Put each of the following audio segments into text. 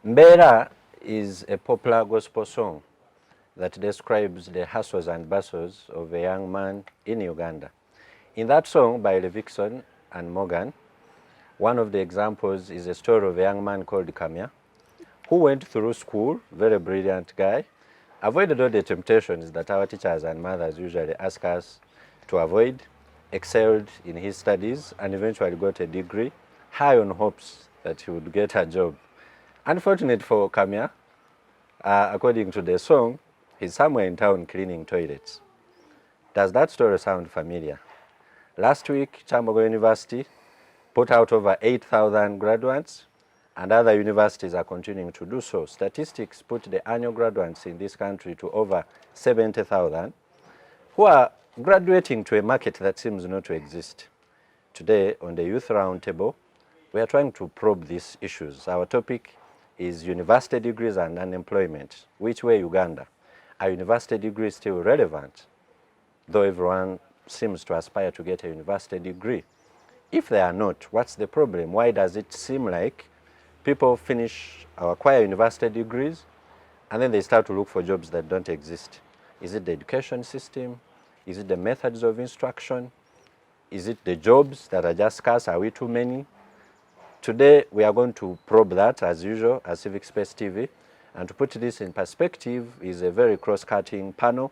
Mbera is a popular gospel song that describes the hustles and bustles of a young man in Uganda. In that song by Levikson and Morgan, one of the examples is a story of a young man called Kamya, who went through school, very brilliant guy, avoided all the temptations that our teachers and mothers usually ask us to avoid, excelled in his studies, and eventually got a degree, high on hopes that he would get a job. Unfortunate for Kamya, according to the song, he's somewhere in town cleaning toilets. Does that story sound familiar? Last week, Chambogo University put out over 8,000 graduates, and other universities are continuing to do so. Statistics put the annual graduates in this country to over 70,000, who are graduating to a market that seems not to exist. Today, on the Youth Roundtable, we are trying to probe these issues. Our topic is university degrees and unemployment. Which way, Uganda? Are university degrees still relevant? Though everyone seems to aspire to get a university degree. If they are not, what's the problem? Why does it seem like people finish or acquire university degrees and then they start to look for jobs that don't exist? Is it the education system? Is it the methods of instruction? Is it the jobs that are just scarce? Are we too many? Today, we are going to probe that, as usual, as Civic Space TV. And to put this in perspective is a very cross-cutting panel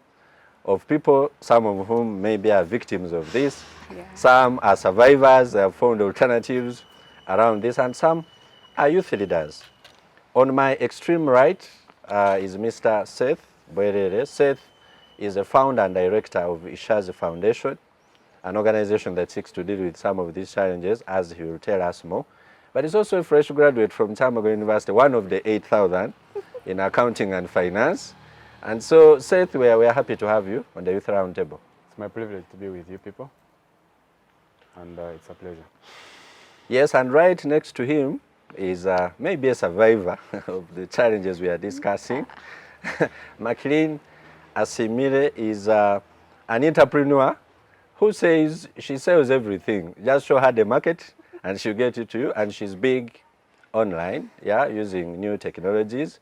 of people, some of whom maybe are victims of this. Yeah. Some are survivors, they have found alternatives around this, and some are youth leaders. On my extreme right is Mr. Seith Bwerere. Seith is the founder and director of E.D Ishaaza Foundation, an organization that seeks to deal with some of these challenges, as he will tell us more. But he's also a fresh graduate from Chambogo University, one of the 8,000 in accounting and finance. And so, Seith, we are happy to have you on the Youth Roundtable. It's my privilege to be with you people, and it's a pleasure. Yes, and right next to him is maybe a survivor of the challenges we are discussing. Mackie Asiimire is an entrepreneur who says she sells everything. Just show her the market and she'll get it to you, and she's big online, yeah, using new technologies.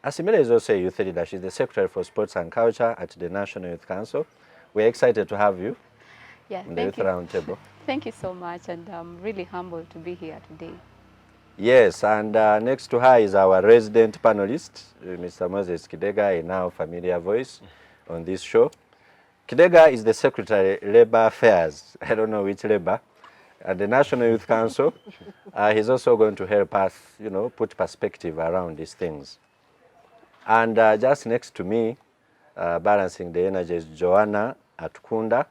Asiimire is also a youth leader. She's the Secretary for Sports and Culture at the National Youth Council. We're excited to have you on the Youth Roundtable. Thank you so much, and I'm really humbled to be here today. Yes, and next to her is our resident panelist, Mr. Moses Kidega, a now familiar voice on this show. Kidega is the Secretary, Labor Affairs, I don't know which labor, at the National Youth Council. He's also going to help us, put perspective around these things. And just next to me, balancing the energy, is Joanna Atukunda.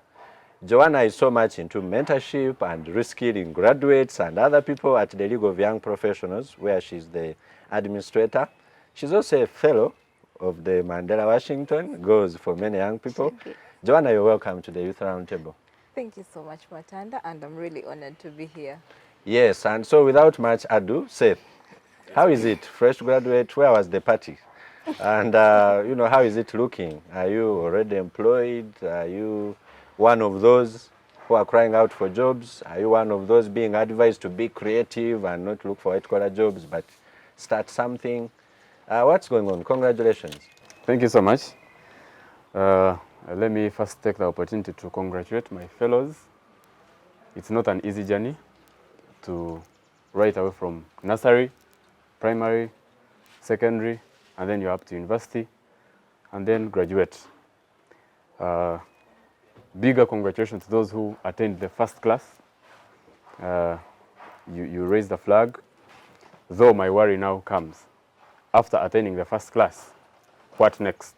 Joanna is so much into mentorship and reskilling graduates and other people at the League of Young Professionals, where she's the administrator. She's also a fellow of the Mandela Washington, goes for many young people. Joanna, you're welcome to the Youth Roundtable. Thank you so much, Matanda, and I'm really honored to be here. Yes, and so without much ado, Seith, how is it? Fresh graduate, where was the party? And, how is it looking? Are you already employed? Are you one of those who are crying out for jobs? Are you one of those being advised to be creative and not look for white-collar jobs, but start something? What's going on? Congratulations. Thank you so much. Let me first take the opportunity to congratulate my fellows. It's not an easy journey to right away from nursery, primary, secondary, and then you're up to university, and then graduate. Bigger congratulations to those who attained the first class. You raised the flag, though my worry now comes. After attaining the first class, what next?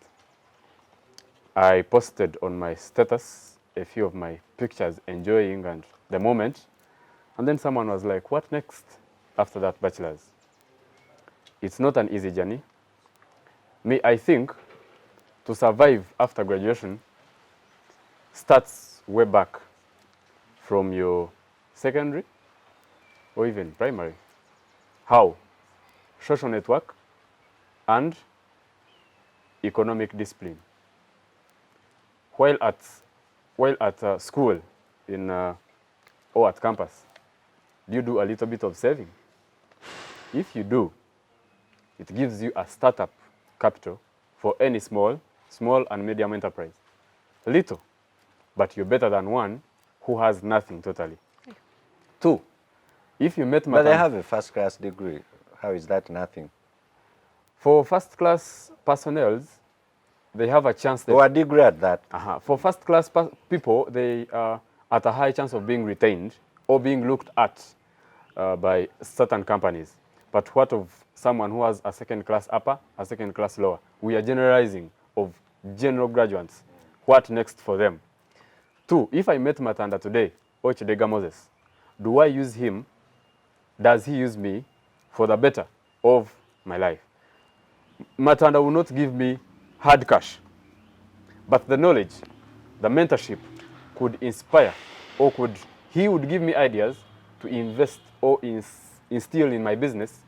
I posted on my status a few of my pictures enjoying and the moment, and then someone was like, what next after that bachelor's? It's not an easy journey. I think to survive after graduation starts way back from your secondary or even primary. How? Social network and economic discipline. While at school or at campus, do you do a little bit of saving? If you do, It gives you a startup capital for any small and medium enterprise. Little, but you're better than one who has nothing totally. 2, if you met But they Matanda, have a first-class degree. How is that nothing? for first-class personnel, they have a chance. Or a degree at that. For first-class people, they are at a high chance of being retained or being looked at by certain companies. But what of someone who has a second-class upper, a second-class lower? We are generalizing of general graduates. What next for them? 2, if I met Matanda today, or Kidega Moses, do I use him? Does he use me for the better of my life? Matanda will not give me hard cash, but the knowledge, the mentorship could inspire, or he would give me ideas to invest or instill in my business.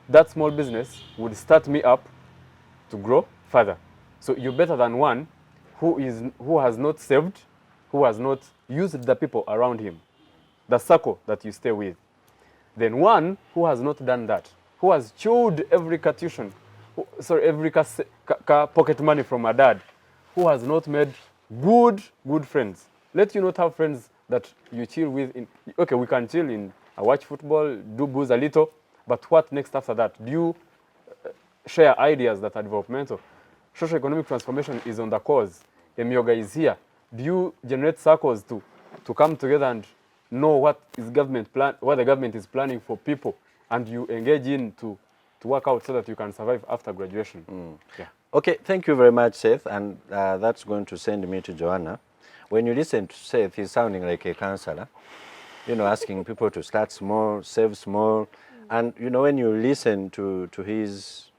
That small business would start me up to grow further. So you're better than one who has not saved, who has not used the people around him, the circle that you stay with. Then one who has not done that, who has chewed every every pocket money from a dad, who has not made good friends. Let you not have friends that you chill with. Okay, we can chill in, watch football, do booze a little, but what next after that? Do you share ideas that are developmental? Socio-economic transformation is on the cause. Emyoga is here. Do you generate circles to come together and know what the government is planning for people, and you engage in to work out so that you can survive after graduation? Yeah. Okay, thank you very much, Seith, and that's going to send me to Joanna. When you listen to Seith, he's sounding like a counselor, asking people to start small, save small, and when you listen to his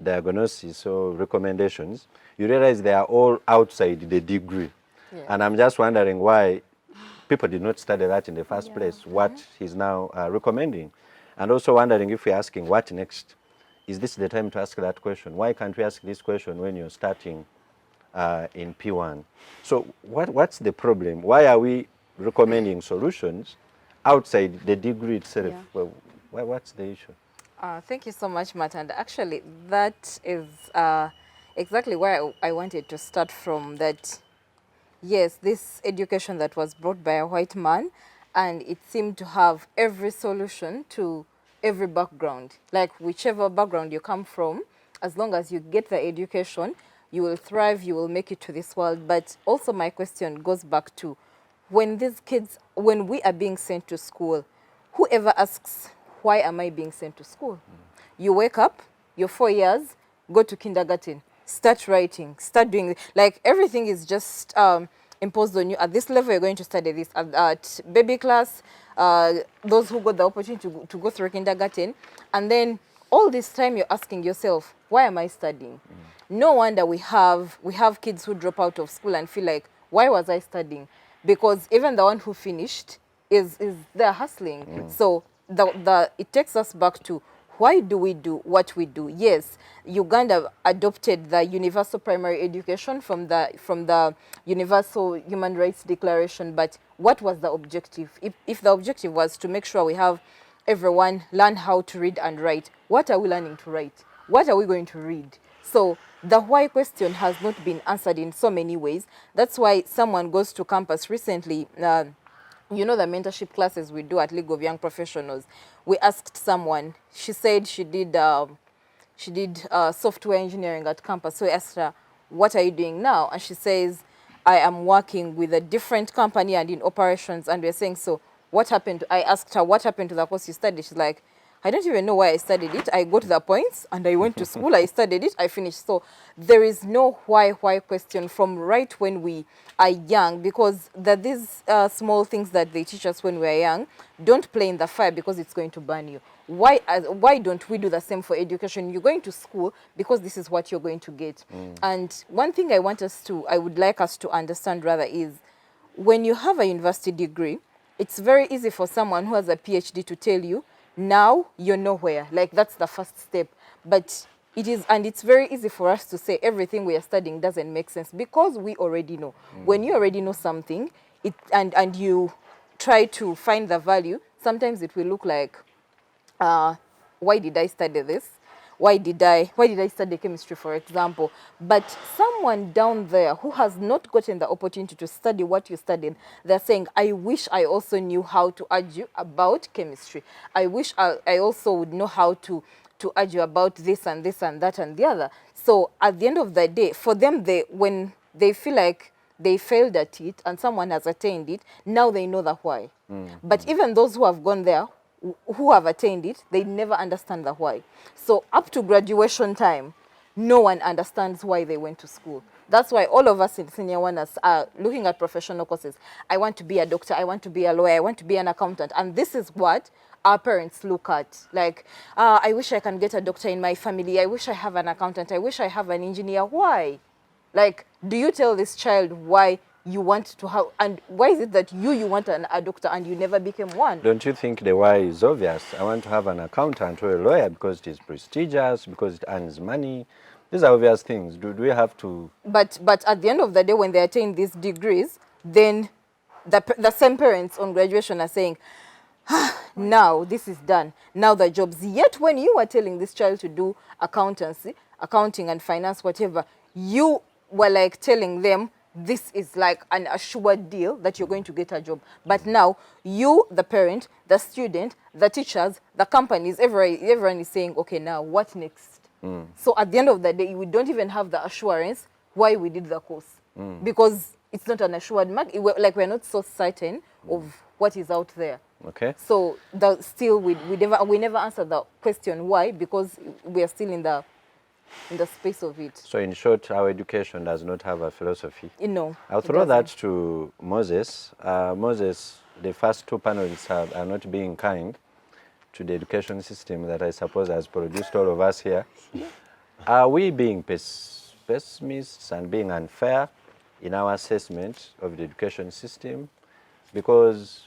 diagnosis or recommendations, you realize they are all outside the degree. Yeah. And I'm just wondering why people did not study that in the first place, what he's now recommending. And also wondering, if we're asking what next, is this the time to ask that question? Why can't we ask this question when you're starting in P1? So what's the problem? Why are we recommending solutions outside the degree itself? Yeah. Well, what's the issue? Thank you so much, Matanda. Actually, that is exactly where I wanted to start from. That, yes, this education that was brought by a white man, and it seemed to have every solution to every background. Like, whichever background you come from, as long as you get the education, you will thrive, you will make it to this world. But also my question goes back to, when we are being sent to school, whoever asks, why am I being sent to school? You wake up, you're 4 years, go to kindergarten, start writing, start doing, like, everything is just imposed on you. At this level, you're going to study this. At baby class, those who got the opportunity to go through kindergarten, and then all this time you're asking yourself, why am I studying? No wonder we have kids who drop out of school and feel like, why was I studying? Because even the one who finished is there hustling. So it takes us back to, why do we do what we do? Yes, Uganda adopted the universal primary education from the Universal Human Rights Declaration, but what was the objective? If the objective was to make sure we have everyone learn how to read and write, what are we learning to write? What are we going to read? So the why question has not been answered in so many ways. That's why someone goes to campus recently, the mentorship classes we do at League of Young Professionals. We asked someone, she said she did software engineering at campus. So we asked her, what are you doing now? And she says, I am working with a different company and in operations. And we're saying, so what happened? I asked her, what happened to the course you studied? She's like, I don't even know why I studied it. I got the points and I went to school, I studied it, I finished. So there is no why question from right when we are young, because these small things that they teach us when we are young, don't play in the fire because it's going to burn you. Why don't we do the same for education? You're going to school because this is what you're going to get. And one thing I would like us to understand rather is, when you have a university degree, it's very easy for someone who has a PhD to tell you, now you're nowhere. Like, that's the first step. But it's very easy for us to say everything we are studying doesn't make sense, because we already know. When you already know something, and you try to find the value, sometimes it will look like, why did I study this? why did I study chemistry, for example? But someone down there who has not gotten the opportunity to study what you studied, they're saying, I wish I also knew how to argue about chemistry. I wish I also would know how to argue about this and this and that and the other. So at the end of the day, for them, when they feel like they failed at it and someone has attained it, now they know the why. But even those who have gone there, who have attained it, they never understand the why. So up to graduation time, no one understands why they went to school. That's why all of us in senior ones are looking at professional courses. I want to be a doctor, I want to be a lawyer, I want to be an accountant. And this is what our parents look at. Like, I wish I can get a doctor in my family. I wish I have an accountant. I wish I have an engineer. Why? Like, do you tell this child why you want to have, and why is it that you want a doctor and you never became one? Don't you think the why is obvious? I want to have an accountant or a lawyer because it is prestigious, because it earns money. These are obvious things. Do we have to? But at the end of the day, when they attain these degrees, then the same parents on graduation are saying, now this is done. Now the jobs. Yet when you were telling this child to do accountancy, accounting and finance, whatever, you were like telling them this is like an assured deal that you're going to get a job. But now you, the parent, the student, the teachers, the companies, everyone is saying, okay, now what next? So at the end of the day, we don't even have the assurance why we did the course. Because it's not an assured mark. Like we're not so certain of what is out there. Okay. So still we never answer the question why, because we are still in the space of it. So in short, our education does not have a philosophy. No. I'll throw that to Moses. Moses, the first two panelists are not being kind to the education system that I suppose has produced all of us here. Are we being pessimists and being unfair in our assessment of the education system? Because,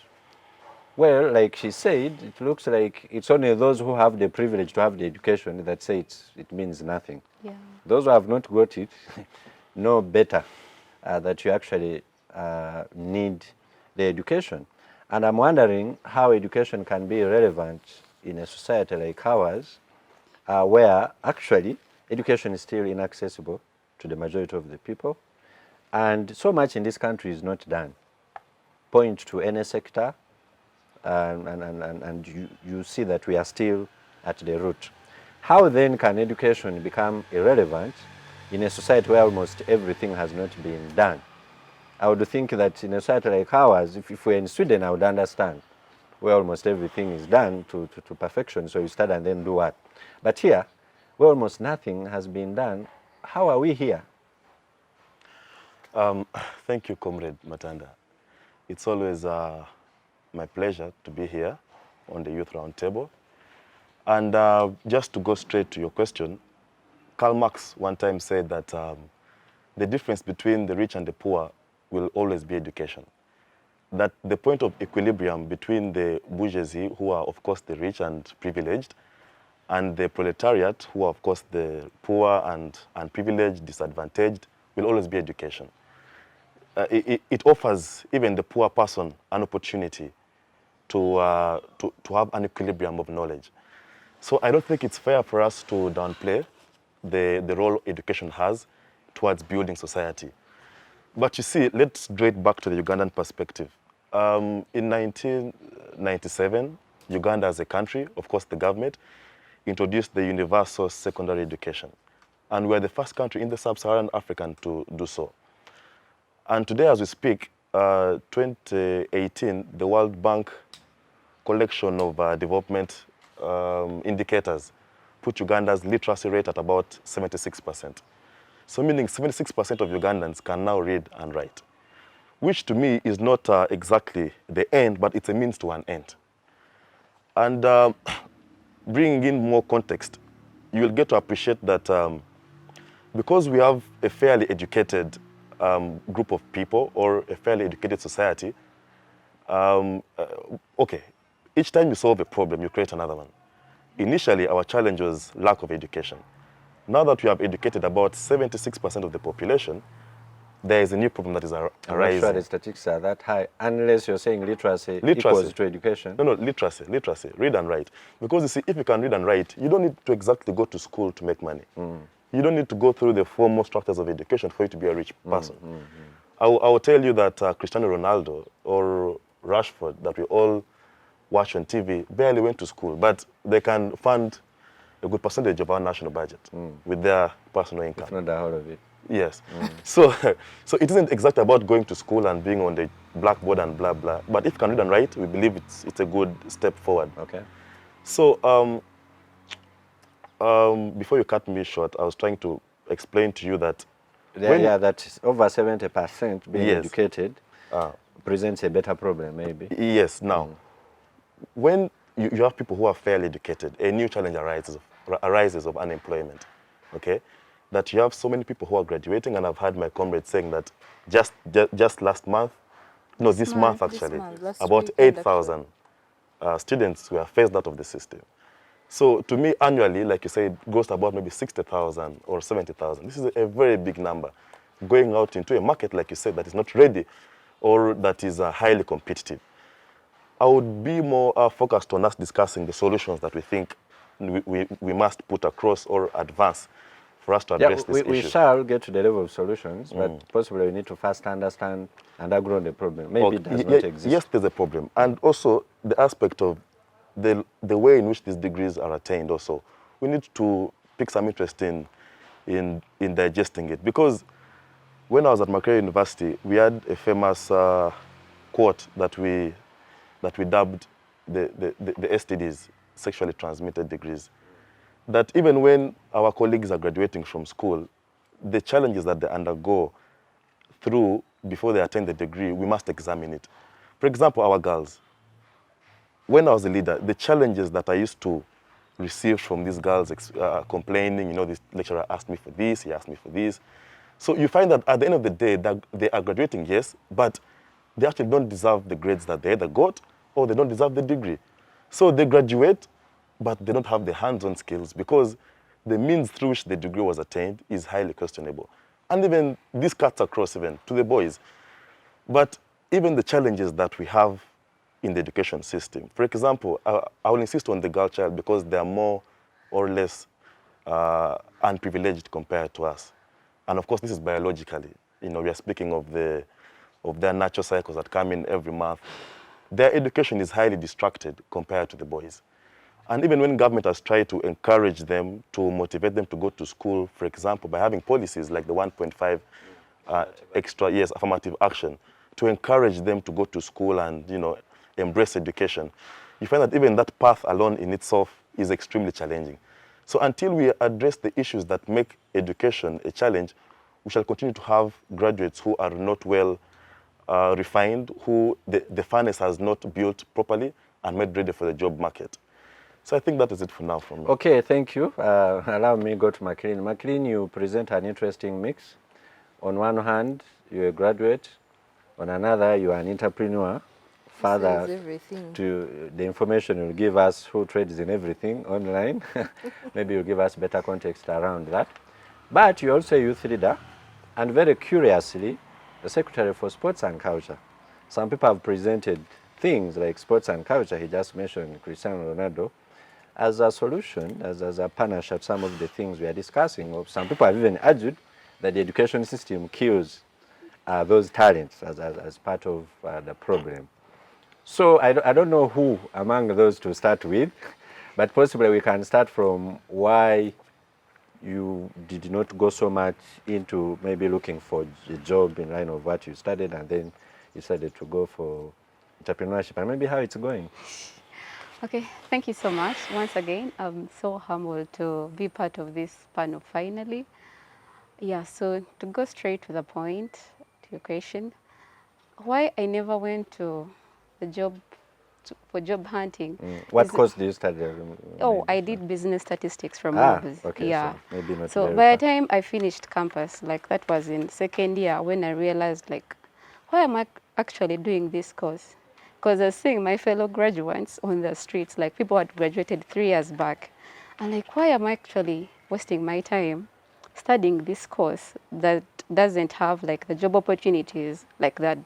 well, like she said, it looks like it's only those who have the privilege to have the education that say it means nothing. Yeah. Those who have not got it know better that you actually need the education. And I'm wondering how education can be relevant in a society like ours, where actually education is still inaccessible to the majority of the people. And so much in this country is not done. Point to any sector, and you see that we are still at the root. How then can education become irrelevant in a society where almost everything has not been done? I would think that in a society like ours, if we're in Sweden, I would understand, where almost everything is done to perfection, so you start and then do what? But here, where almost nothing has been done, how are we here? Thank you, Comrade Matanda. It's always my pleasure to be here on the Youth Roundtable. And just to go straight to your question, Karl Marx one time said that the difference between the rich and the poor will always be education. That the point of equilibrium between the bourgeoisie, who are of course the rich and privileged, and the proletariat, who are of course the poor and unprivileged, disadvantaged, will always be education. It offers even the poor person an opportunity to have an equilibrium of knowledge. So I don't think it's fair for us to downplay the role education has towards building society. But you see, let's draw it back to the Ugandan perspective. In 1997, Uganda as a country, of course the government, introduced the universal secondary education. And we're the first country in the sub-Saharan Africa to do so. And today as we speak, 2018, the World Bank collection of development indicators put Uganda's literacy rate at about 76%. So meaning 76% of Ugandans can now read and write, which to me is not exactly the end, but it's a means to an end. And bringing in more context, you will get to appreciate that because we have a fairly educated group of people or a fairly educated society, okay, each time you solve a problem, you create another one. Initially, our challenge was lack of education. Now that we have educated about 76% of the population, there is a new problem that is I'm not arising. sure the statistics are that high, unless you're saying literacy equals to education. No, literacy, read and write. Because you see, if you can read and write, you don't need to exactly go to school to make money. You don't need to go through the formal structures of education for you to be a rich person. I will tell you that Cristiano Ronaldo or Rashford, that we all watch on TV, barely went to school, but they can fund a good percentage of our national budget with their personal income. If not the whole of it. Yes. So it isn't exactly about going to school and being on the blackboard and blah, blah. But if you can read and write, we believe it's a good step forward. Okay. So before you cut me short, I was trying to explain to you that that over 70% being Yes. educated presents a better problem, maybe. Yes. Now, when you have people who are fairly educated, a new challenge arises of unemployment. Okay, that you have so many people who are graduating, and I've had my comrades saying that just last month, no, this month actually, about 8,000 students were phased out of the system. So to me, annually, like you said, it goes to about maybe 60,000 or 70,000. This is a very big number going out into a market, like you said, that is not ready or that is highly competitive. I would be more focused on us discussing the solutions that we think we must put across or advance for us to address this issue. We shall get to the level of solutions, but possibly we need to first understand and underground the problem. Maybe it does not exist. Yes, there's a problem. And also the aspect of the way in which these degrees are attained also. We need to pick some interest in digesting it. Because when I was at Macquarie University, we had a famous quote that we dubbed the STDs, sexually transmitted degrees. That even when our colleagues are graduating from school, the challenges that they undergo through before they attain the degree, we must examine it. For example, our girls. When I was a leader, the challenges that I used to receive from these girls complaining, you know, this lecturer asked me for this, he asked me for this. So you find that at the end of the day, that they are graduating, yes, but they actually don't deserve the grades that they either got or they don't deserve the degree. So they graduate, but they don't have the hands-on skills because the means through which the degree was attained is highly questionable. And even this cuts across even to the boys. But even the challenges that we have in the education system. For example, I will insist on the girl child because they are more or less unprivileged compared to us. And of course, this is biologically. You know, we are speaking of their natural cycles that come in every month. Their education is highly distracted compared to the boys. And even when government has tried to encourage them, to motivate them to go to school, for example, by having policies like the 1.5 extra years affirmative action, to encourage them to go to school and, you know, embrace education, you find that even that path alone in itself is extremely challenging. So until we address the issues that make education a challenge, we shall continue to have graduates who are not well refined, who the furnace has not built properly and made ready for the job market. So I think that is it for now from me. Okay, thank you. Allow me to go to Mackie. Mackie, you present an interesting mix. On one hand, you're a graduate. On another, you are an entrepreneur. Further to the information you'll give us who trades in everything online. Maybe you'll give us better context around that. But you're also a youth leader and very curiously, the Secretary for Sports and Culture. Some people have presented things like sports and culture, he just mentioned Cristiano Ronaldo, as a solution, as a partnership, some of the things we are discussing. Or some people have even argued that the education system kills those talents as part of the problem. So I don't know who among those to start with, but possibly we can start from why you did not go so much into maybe looking for a job in line of what you studied, and then you decided to go for entrepreneurship, and maybe how it's going. Okay, thank you so much. Once again, I'm so humbled to be part of this panel finally. Yeah, so to go straight to the point, to your question, why I never went to the job for job hunting. What course do you study? Oh, I did business statistics from Mobs. Okay, yeah. So maybe not. So by the time I finished campus, like that was in second year when I realized, like, why am I actually doing this course? Because I was seeing my fellow graduates on the streets, like people had graduated 3 years back. And like, why am I actually wasting my time studying this course that doesn't have like the job opportunities like that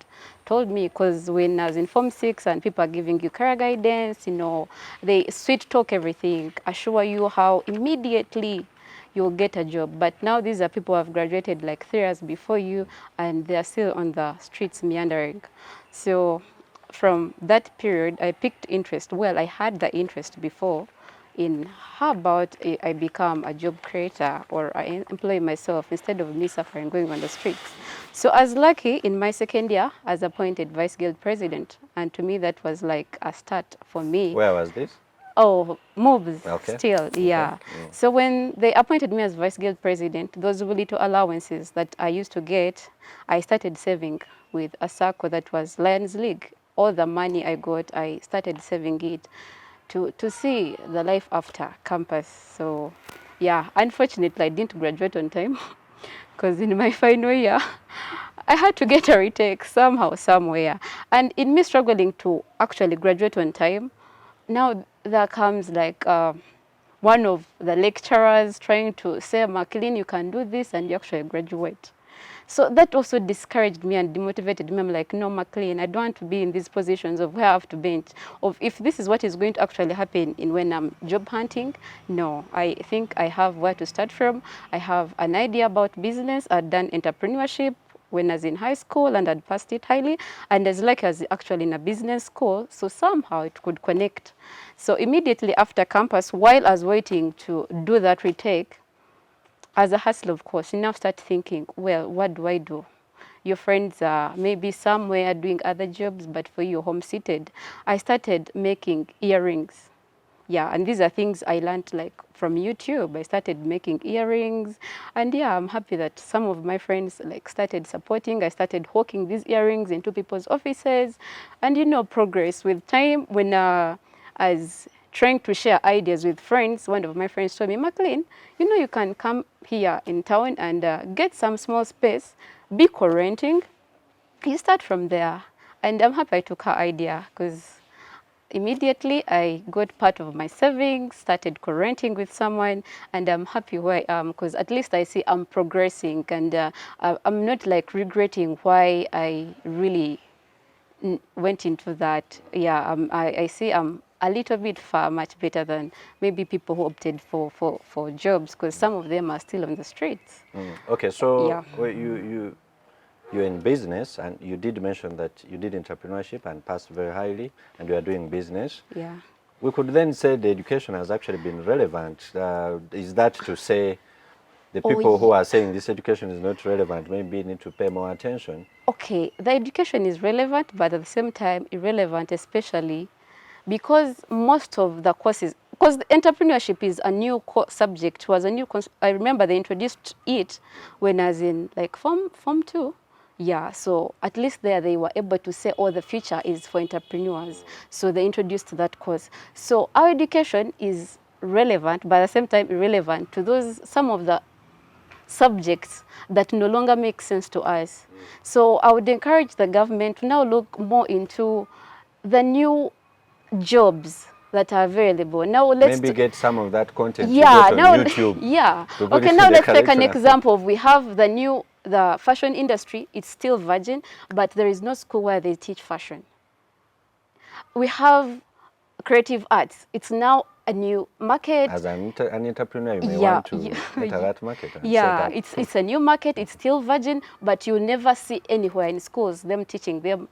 told me, because when I was in Form 6 and people are giving you career guidance, you know, they sweet talk everything, assure you how immediately you'll get a job. But now these are people who have graduated like 3 years before you and they're still on the streets meandering. So from that period, I picked interest. Well, I had the interest before in how about I become a job creator or I employ myself instead of me suffering going on the streets. So I was lucky in my second year as appointed Vice Guild President. And to me, that was like a start for me. Where was this? Oh, moves Okay. still, yeah. Okay. So when they appointed me as Vice Guild President, those little allowances that I used to get, I started saving with a circle that was Lions League. All the money I got, I started saving it to see the life after campus. So yeah, unfortunately, I didn't graduate on time because in my final year, I had to get a retake somehow, somewhere. And in me struggling to actually graduate on time, now there comes like one of the lecturers trying to say, Maclean, you can do this, and you actually graduate. So that also discouraged me and demotivated me. I'm like, no, Maclean, I don't want to be in these positions of where I have to bench. Of if this is what is going to actually happen in when I'm job hunting, no, I think I have where to start from. I have an idea about business. I've done entrepreneurship when I was in high school and I'd passed it highly. And as like I was actually in a business school, so somehow it could connect. So immediately after campus, while I was waiting to do that retake, as a hustler, of course, you now start thinking, well, what do I do? Your friends are maybe somewhere doing other jobs, but for you, home-seated. I started making earrings. Yeah, and these are things I learned like from YouTube. I started making earrings, and yeah, I'm happy that some of my friends like started supporting. I started hawking these earrings into people's offices, and you know, progress with time. When as trying to share ideas with friends, one of my friends told me, Maclean, you know, you can come here in town and get some small space, be co-renting. You start from there. And I'm happy I took her idea because immediately I got part of my savings, started co-renting with someone, and I'm happy where I am because at least I see I'm progressing and I'm not like regretting why I really went into that. Yeah, I see I'm a little bit far much better than maybe people who opted for jobs because some of them are still on the streets. Okay, so Yeah. well, you're in business and you did mention that you did entrepreneurship and passed very highly and you are doing business. Yeah. We could then say the education has actually been relevant. Is that to say the people who are saying this education is not relevant maybe need to pay more attention? Okay, the education is relevant, but at the same time irrelevant, especially because most of the courses, because entrepreneurship is a new subject, was a new, I remember they introduced it when I was in like form 2. Yeah, so at least there they were able to say, oh, the future is for entrepreneurs. So they introduced that course. So our education is relevant, but at the same time irrelevant to those, some of the subjects that no longer make sense to us. So I would encourage the government to now look more into the new jobs that are available. Now let's maybe get some of that content yeah, you got now, on YouTube. yeah. To put Okay, it now in the let's take an curriculum. example of we have the fashion industry. It's still virgin, but there is no school where they teach fashion. We have creative arts. It's now a new market. As an entrepreneur, you may Yeah, want to enter that market and set yeah, up. it's a new market. It's still virgin, but you'll never see anywhere in schools them teaching them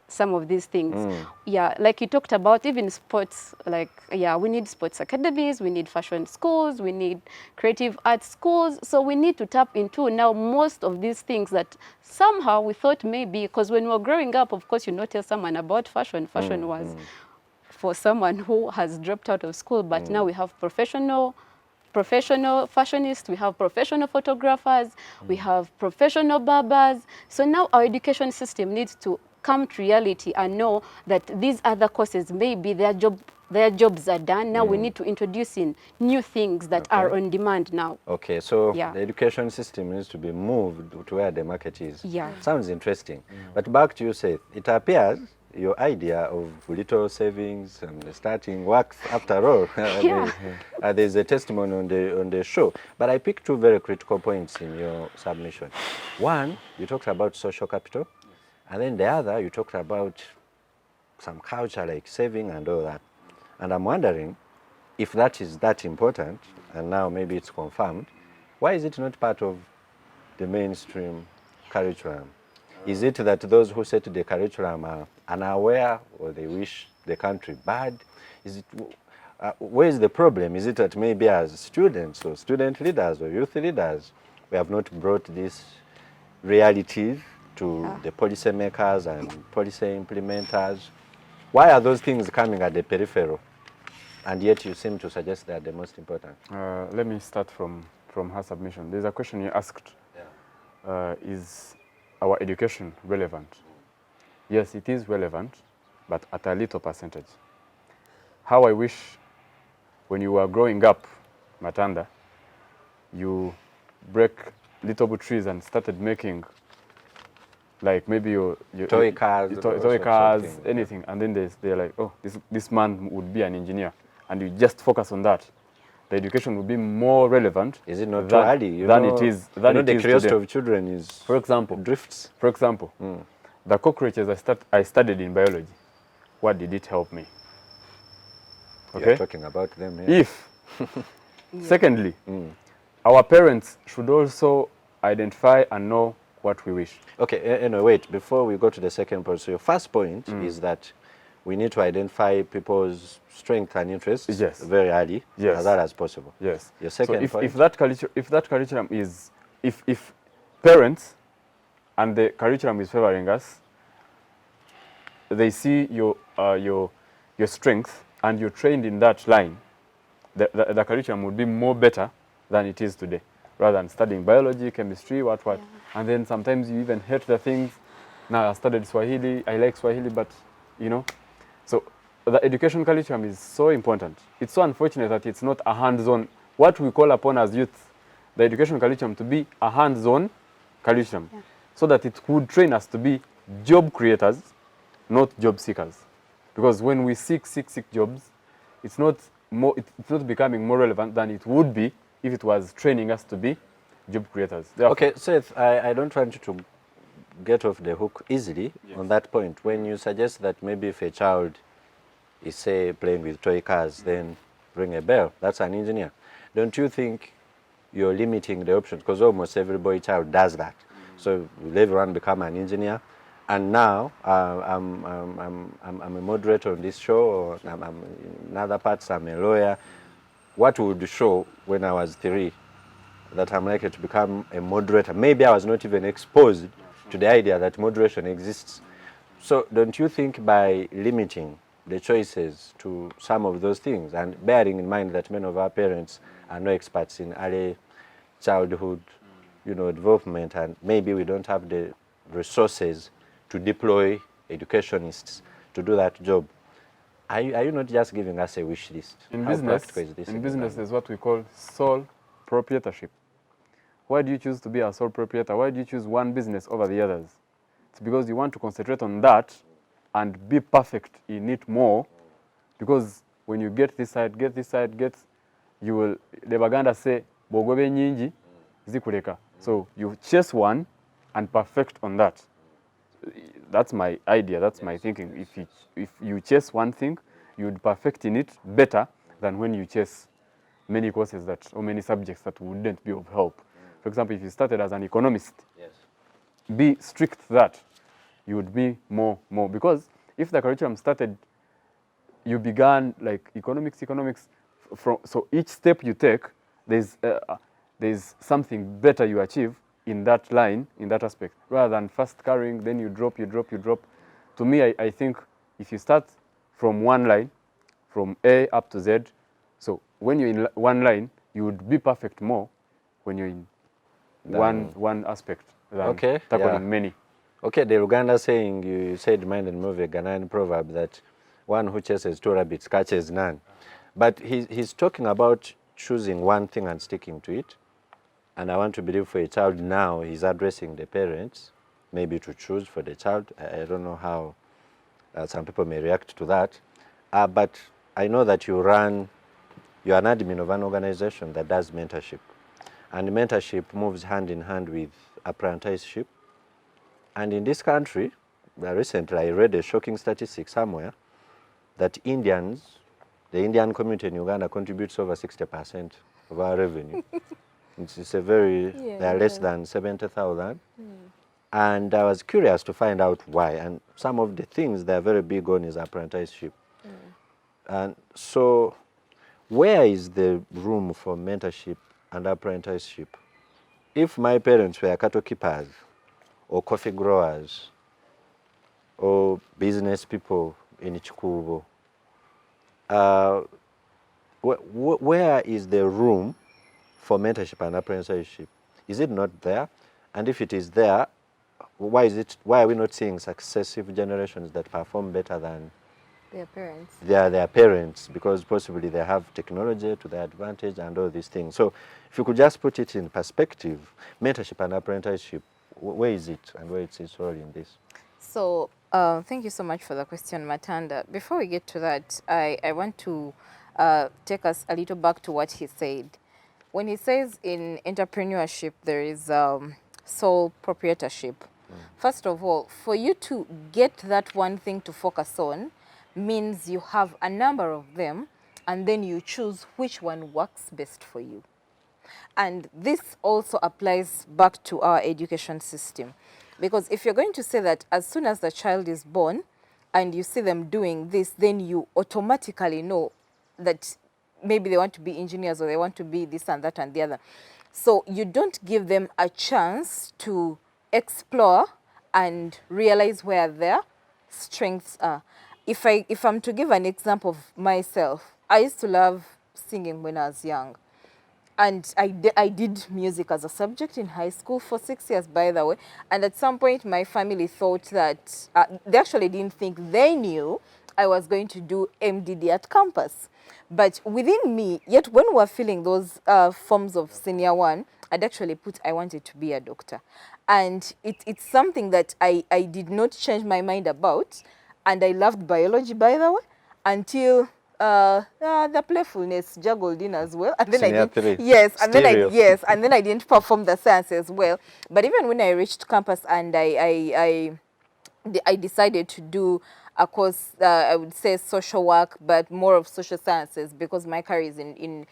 some of these things. Yeah, like you talked about, even sports. Like, yeah, we need sports academies, we need fashion schools, we need creative arts schools. So we need to tap into now most of these things that somehow we thought maybe, because when we were growing up, of course, you not tell someone about fashion. Fashion was for someone who has dropped out of school, but now we have professional fashionists, we have professional photographers, we have professional barbers. So now our education system needs to come to reality and know that these other courses, maybe their jobs are done. Now we need to introduce in new things that are on demand now. Okay, so Yeah. the education system needs to be moved to where the market is. Yeah. Sounds interesting. But back to you, Seith. It appears your idea of little savings and starting works after all. There's a testimony on the show. But I picked two very critical points in your submission. One, you talked about social capital, and then the other, you talked about some culture like saving and all that. And I'm wondering if that is that important, and now maybe it's confirmed, why is it not part of the mainstream curriculum? Is it that those who set the curriculum are unaware or they wish the country bad? Is it, where is the problem? Is it that maybe as students or student leaders or youth leaders, we have not brought this reality to the policy makers and policy implementers? Why are those things coming at the peripheral? And yet you seem to suggest they are the most important. Let me start from her submission. There's a question you asked. Is our education relevant? Yes, it is relevant, but at a little percentage. How I wish when you were growing up, Matanda, you break little trees and started making like maybe your toy cars, toy cars, anything, and then they're like, oh, this man would be an engineer, and you just focus on that. The education would be more relevant. Is it not too early? Than it is. Than it the is curiosity today. of children is, for example, drifts. For example, the cockroaches I studied in biology. What did it help me? Okay, you're talking about them here. If, secondly, our parents should also identify and know what we wish. Okay, anyway, wait, before we go to the second point, so your first point is that we need to identify people's strength and interests very early, as early as possible. Yes. Your second so point? If that curriculum is, if parents and the curriculum is favoring us, they see your strength and you're trained in that line, the curriculum would be more better than it is today, rather than studying biology, chemistry, what. Yeah. And then sometimes you even hate the things. Now I studied Swahili, I like Swahili, but you know. So the education curriculum is so important. It's so unfortunate that it's not a hands-on, what we call upon as youth, the education curriculum to be a hands-on curriculum, so that it could train us to be job creators, not job seekers. Because when we seek jobs, it's not becoming more relevant than it would be if it was training us to be job creators. Therefore, okay, Seith, I don't want you to get off the hook easily on that point. When you suggest that maybe if a child is, say, playing with toy cars, then ring a bell, that's an engineer. Don't you think you're limiting the options? Because almost every boy child does that. So will everyone become an engineer? And now I'm a moderator on this show, or in other parts I'm a lawyer. What would show when I was 3 that I'm likely to become a moderator? Maybe I was not even exposed to the idea that moderation exists. So don't you think by limiting the choices to some of those things, and bearing in mind that many of our parents are no experts in early childhood, development, and maybe we don't have the resources to deploy educationists to do that job, are you not just giving us a wish list? In How business, practical is this in business, there's what we call sole proprietorship. Why do you choose to be a sole proprietor? Why do you choose one business over the others? It's because you want to concentrate on that and be perfect in it more. Because when you get this side, you will, the Baganda say, bogobe nyingi zikuleka. So you chase one and perfect on that. That's my idea, that's my thinking. If you chase one thing, you would perfect in it better than when you chase many courses or many subjects that wouldn't be of help. For example, if you started as an economist, be strict that you would be more. Because if the curriculum started, you began like economics, so each step you take, there's something better you achieve in that line, in that aspect, rather than first carrying, then you drop. To me, I think if you start from one line, from A up to Z, so when you're in one line, you would be perfect more when you're in one aspect than tackling many. Okay, the Uganda saying, you said, reminded me of a Ghanaian proverb that one who chases 2 rabbits catches none. But he's talking about choosing one thing and sticking to it. And I want to believe for a child now, he's addressing the parents, maybe to choose for the child. I don't know how Some people may react to that. But I know that you're an admin of an organization that does mentorship. And mentorship moves hand in hand with apprenticeship. And in this country, recently I read a shocking statistic somewhere that the Indian community in Uganda contributes over 60% of our revenue. It's a very, they are less than 70,000. And I was curious to find out why. And some of the things they're very big on is apprenticeship. And so where is the room for mentorship and apprenticeship? If my parents were cattle keepers or coffee growers or business people in Chikubo, where is the room for mentorship and apprenticeship? Is it not there? And if it is there, why are we not seeing successive generations that perform better than Their parents. their parents? Because possibly they have technology to their advantage and all these things. So if you could just put it in perspective, mentorship and apprenticeship, where is it and where is its role in this? So thank you so much for the question, Matanda. Before we get to that, I want to take us a little back to what he said. When he says in entrepreneurship, there is sole proprietorship. First of all, for you to get that one thing to focus on means you have a number of them, and then you choose which one works best for you. And this also applies back to our education system. Because if you're going to say that as soon as the child is born and you see them doing this, then you automatically know that maybe they want to be engineers or they want to be this and that and the other. So you don't give them a chance to explore and realize where their strengths are. If I'm to give an example of myself, I used to love singing when I was young. And I did music as a subject in high school for 6 years, by the way. And at some point, my family thought that, they actually didn't think they knew I was going to do MDD at campus. But within me, yet when we were filling those forms of senior one, I'd actually put I wanted to be a doctor. And it's something that I did not change my mind about. And I loved biology, by the way, until the playfulness juggled in as well. And then Senior I three. didn't, yes, and then Stereo. and then I didn't perform the science as well. But even when I reached campus and I decided to do a course, I would say social work, but more of social sciences, because my career is in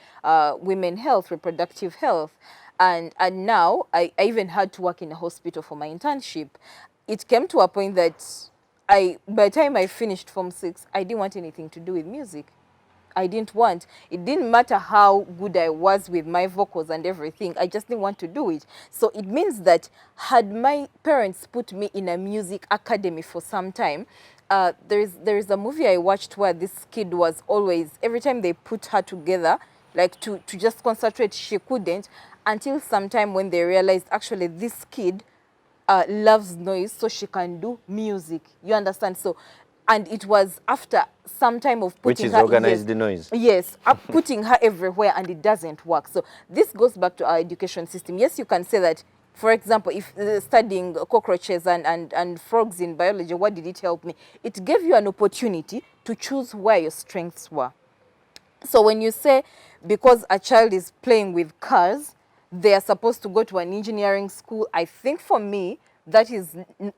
women health, reproductive health. And now I even had to work in a hospital for my internship. It came to a point that by the time I finished Form 6, I didn't want anything to do with music. I didn't want. It didn't matter how good I was with my vocals and everything. I just didn't want to do it. So it means that had my parents put me in a music academy for some time, there is a movie I watched where this kid was always, every time they put her together, like to just concentrate, she couldn't, until sometime when they realized actually this kid loves noise, so she can do music. You understand? So, and it was after some time of putting Which is her, organized yes, noise. Yes, putting her everywhere, and it doesn't work. So this goes back to our education system. Yes, you can say that, for example, if studying cockroaches and frogs in biology, what did it help me? It gave you an opportunity to choose where your strengths were. So when you say because a child is playing with cars, they are supposed to go to an engineering school, I think for me, that is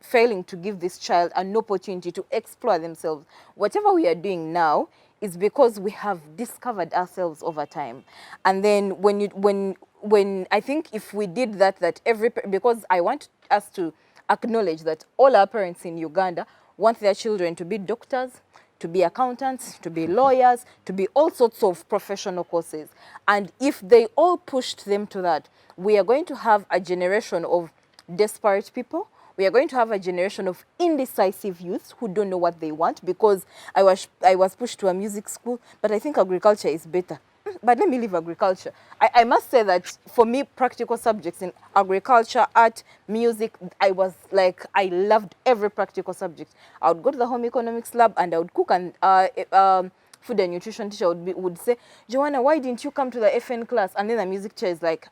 failing to give this child an opportunity to explore themselves. Whatever we are doing now is because we have discovered ourselves over time. And then when I think if we did that because I want us to acknowledge that all our parents in Uganda want their children to be doctors, to be accountants, to be lawyers, to be all sorts of professional courses. And if they all pushed them to that, we are going to have a generation of desperate people. We are going to have a generation of indecisive youths who don't know what they want, because I was pushed to a music school, but I think agriculture is better. But let me leave agriculture. I must say that for me, practical subjects in agriculture, art, music, I loved every practical subject. I would go to the home economics lab and I would cook, and food and nutrition teacher would say, Joanna, why didn't you come to the FN class? And then the music chair is like,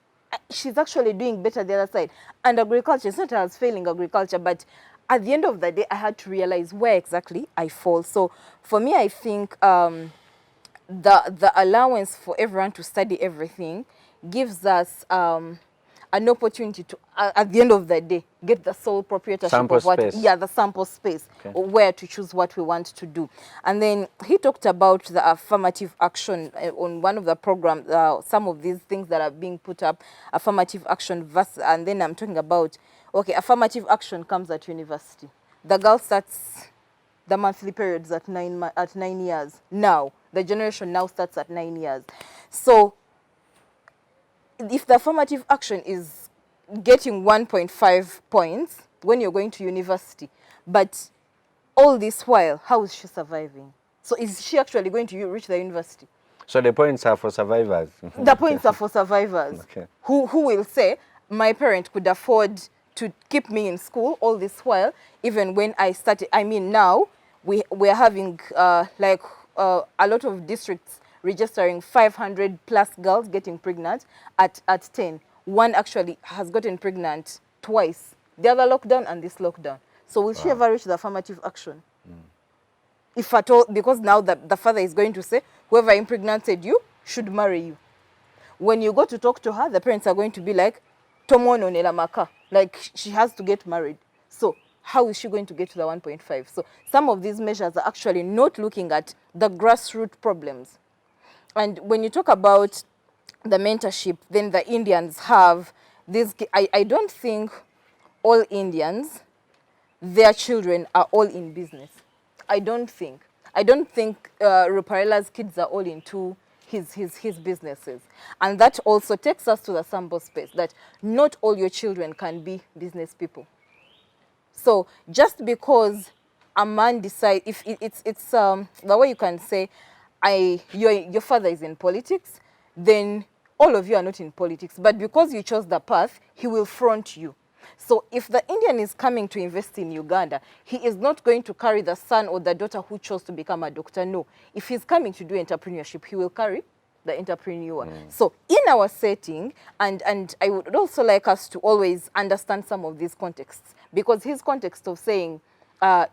she's actually doing better the other side. And agriculture, it's not that I was failing agriculture, but at the end of the day, I had to realize where exactly I fall. So for me, I think the allowance for everyone to study everything gives us an opportunity to, at the end of the day, get the sole proprietorship Sample of what, space. yeah, the sample space, Okay. or where to choose what we want to do. And then he talked about the affirmative action on one of the programs, some of these things that are being put up, affirmative action, and then I'm talking about, okay, affirmative action comes at university. The girl starts the monthly periods at 9 years. Now, the generation now starts at 9 years. So if the affirmative action is getting 1.5 points when you're going to university, but all this while, how is she surviving? So is she actually going to reach the university? So the points are for survivors. The points are for survivors, Okay. who will say, my parent could afford to keep me in school all this while, even when I started. I mean, now we're having a lot of districts registering 500 plus girls getting pregnant at 10. One actually has gotten pregnant twice, the other lockdown and this lockdown. So will she ever reach the affirmative action? If at all, because now the father is going to say, whoever impregnated you should marry you. When you go to talk to her, the parents are going to be like, Tomono nelamaka, like she has to get married. So how is she going to get to the 1.5? So some of these measures are actually not looking at the grassroots problems. And when you talk about the mentorship, then the Indians have this. I don't think all Indians, their children are all in business. I don't think Ruparela's kids are all into his businesses. And that also takes us to the sample space, that not all your children can be business people. So just because a man decides, if it's the way you can say, your father is in politics, then all of you are not in politics. But because you chose the path, he will front you. So if the Indian is coming to invest in Uganda, he is not going to carry the son or the daughter who chose to become a doctor. No. If he's coming to do entrepreneurship, he will carry the entrepreneur. So in our setting, and I would also like us to always understand some of these contexts, because his context of saying,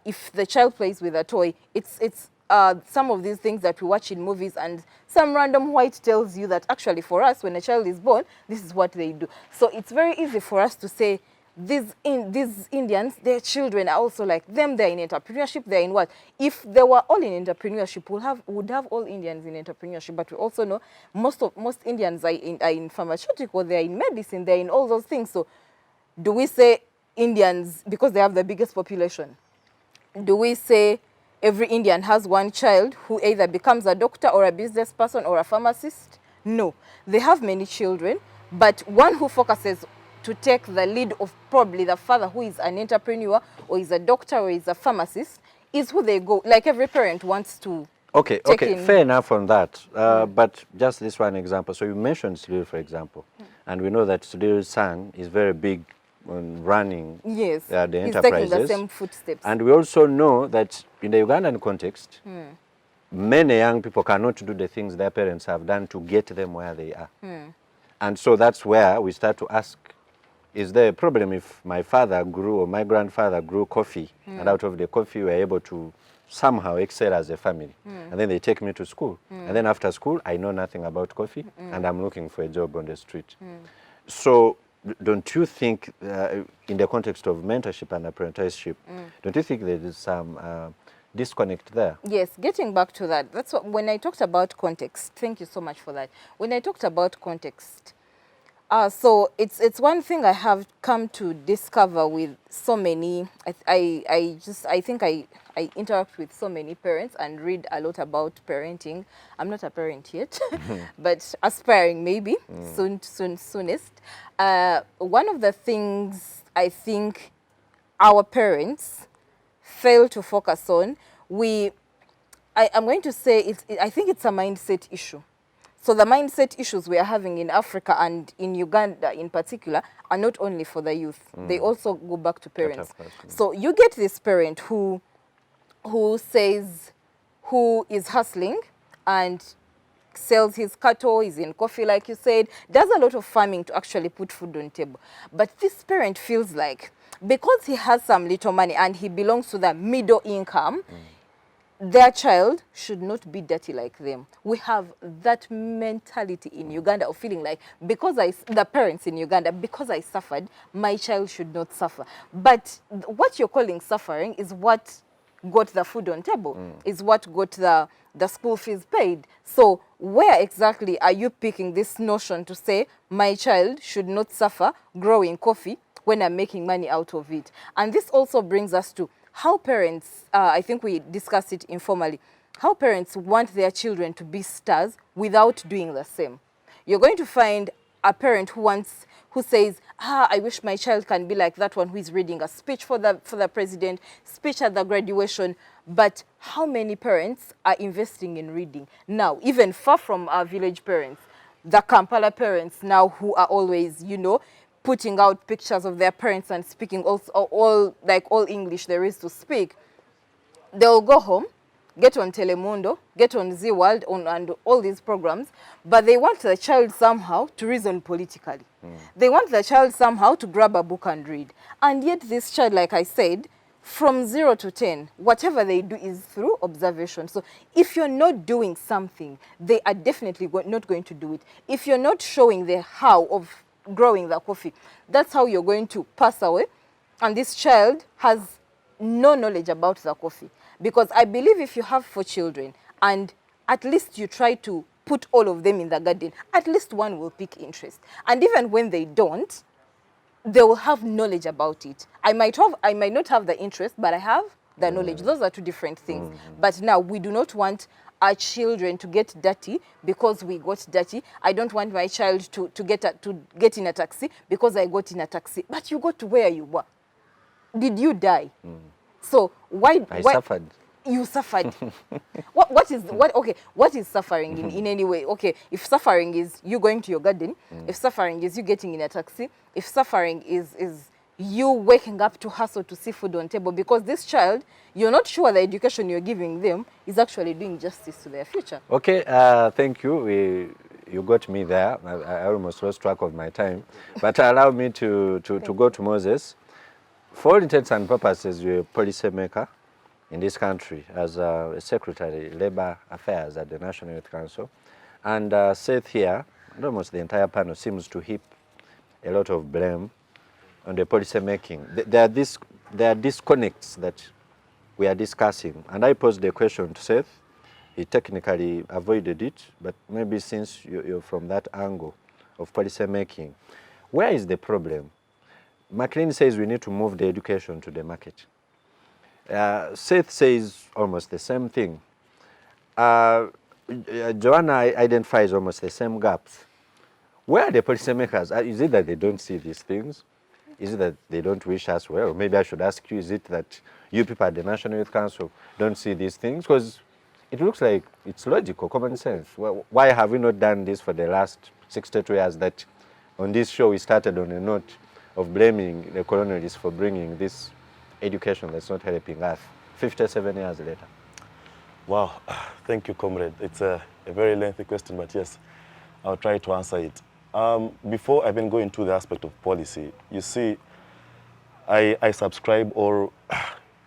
if the child plays with a toy, it's some of these things that we watch in movies, and some random white tells you that actually for us, when a child is born, this is what they do. So it's very easy for us to say, these Indians, their children are also like them. They're in entrepreneurship. They're in what? If they were all in entrepreneurship, would have all Indians in entrepreneurship. But we also know most Indians are in pharmaceutical. They're in medicine. They're in all those things. So do we say Indians, because they have the biggest population, do we say every Indian has one child who either becomes a doctor or a business person or a pharmacist? No. They have many children, but one who focuses to take the lead of probably the father, who is an entrepreneur or is a doctor or is a pharmacist, is who they go. Like every parent wants to Okay, take in. fair enough on that. But just this one example. So you mentioned Sudhir, for example, and we know that Sudhir's son is very big on running Yes, the he's enterprises. taking the same footsteps. And we also know that in the Ugandan context, many young people cannot do the things their parents have done to get them where they are. And so that's where we start to ask, is there a problem if my father grew or my grandfather grew coffee, and out of the coffee we're able to somehow excel as a family, and then they take me to school, and then after school I know nothing about coffee, and I'm looking for a job on the street. So don't you think in the context of mentorship and apprenticeship, don't you think there is some disconnect there? Yes, getting back to that, that's what, when I talked about context, thank you so much for that. When I talked about context, so it's one thing I have come to discover with so many. I think I interact with so many parents and read a lot about parenting. I'm not a parent yet, but aspiring maybe soonest. One of the things I think our parents fail to focus on, I'm going to say I think it's a mindset issue. So the mindset issues we are having in Africa and in Uganda in particular are not only for the youth. They also go back to parents. So you get this parent who is hustling and sells his cattle, is in coffee like you said, does a lot of farming to actually put food on the table. But this parent feels like, because he has some little money and he belongs to the middle income, their child should not be dirty like them. We have that mentality in Uganda of feeling like, the parents in Uganda, because I suffered, my child should not suffer. But what you're calling suffering is what got the food on table, is what got the school fees paid. So where exactly are you picking this notion to say my child should not suffer growing coffee when I'm making money out of it? And this also brings us to how parents, I think we discussed it informally, how parents want their children to be stars without doing the same. You're going to find a parent who says, I wish my child can be like that one who is reading a speech for the president, speech at the graduation. But how many parents are investing in reading? Now, even far from our village parents, the Kampala parents now who are always, putting out pictures of their parents and speaking all English there is to speak. They'll go home, get on Telemundo, get on Z World, and all these programs, but they want the child somehow to reason politically. They want the child somehow to grab a book and read. And yet this child, like I said, from 0 to 10, whatever they do is through observation. So if you're not doing something, they are definitely not going to do it. If you're not showing the how of growing the coffee, that's how you're going to pass away. And this child has no knowledge about the coffee. Because I believe if you have 4 children and at least you try to put all of them in the garden, at least one will pick interest. And even when they don't, they will have knowledge about it. I might not have the interest, but I have the knowledge. Those are two different things. But now we do not want our children to get dirty because we got dirty. I don't want my child to get in a taxi because I got in a taxi. But you got to where you were. Did you die? So why suffered. You suffered. What is suffering in any way? Okay, if suffering is you going to your garden, if suffering is you getting in a taxi, if suffering is you waking up to hustle to see food on table, because this child, you're not sure the education you're giving them is actually doing justice to their future. Okay, thank you. You got me there. I almost lost track of my time. But allow me to go to Moses. For all intents and purposes, you're a policy maker in this country as a Secretary, Labour Affairs at the National Youth Council. And Seith here, and almost the entire panel seems to heap a lot of blame on the policy making. There are disconnects that we are discussing. And I posed the question to Seith. He technically avoided it, but maybe since you're from that angle of policy making, where is the problem? McLean says we need to move the education to the market. Seith says almost the same thing. Joanna identifies almost the same gaps. Where are the policymakers? Is it that they don't see these things? Is it that they don't wish us well? Maybe I should ask you, is it that you people at the National Youth Council don't see these things? Because it looks like it's logical, common sense. Why have we not done this for the last 62 years that on this show we started on a note of blaming the colonialists for bringing this education that's not helping us 57 years later? Wow, thank you, comrade. It's a very lengthy question, but yes, I'll try to answer it. Before I even go into the aspect of policy, you see, I subscribe or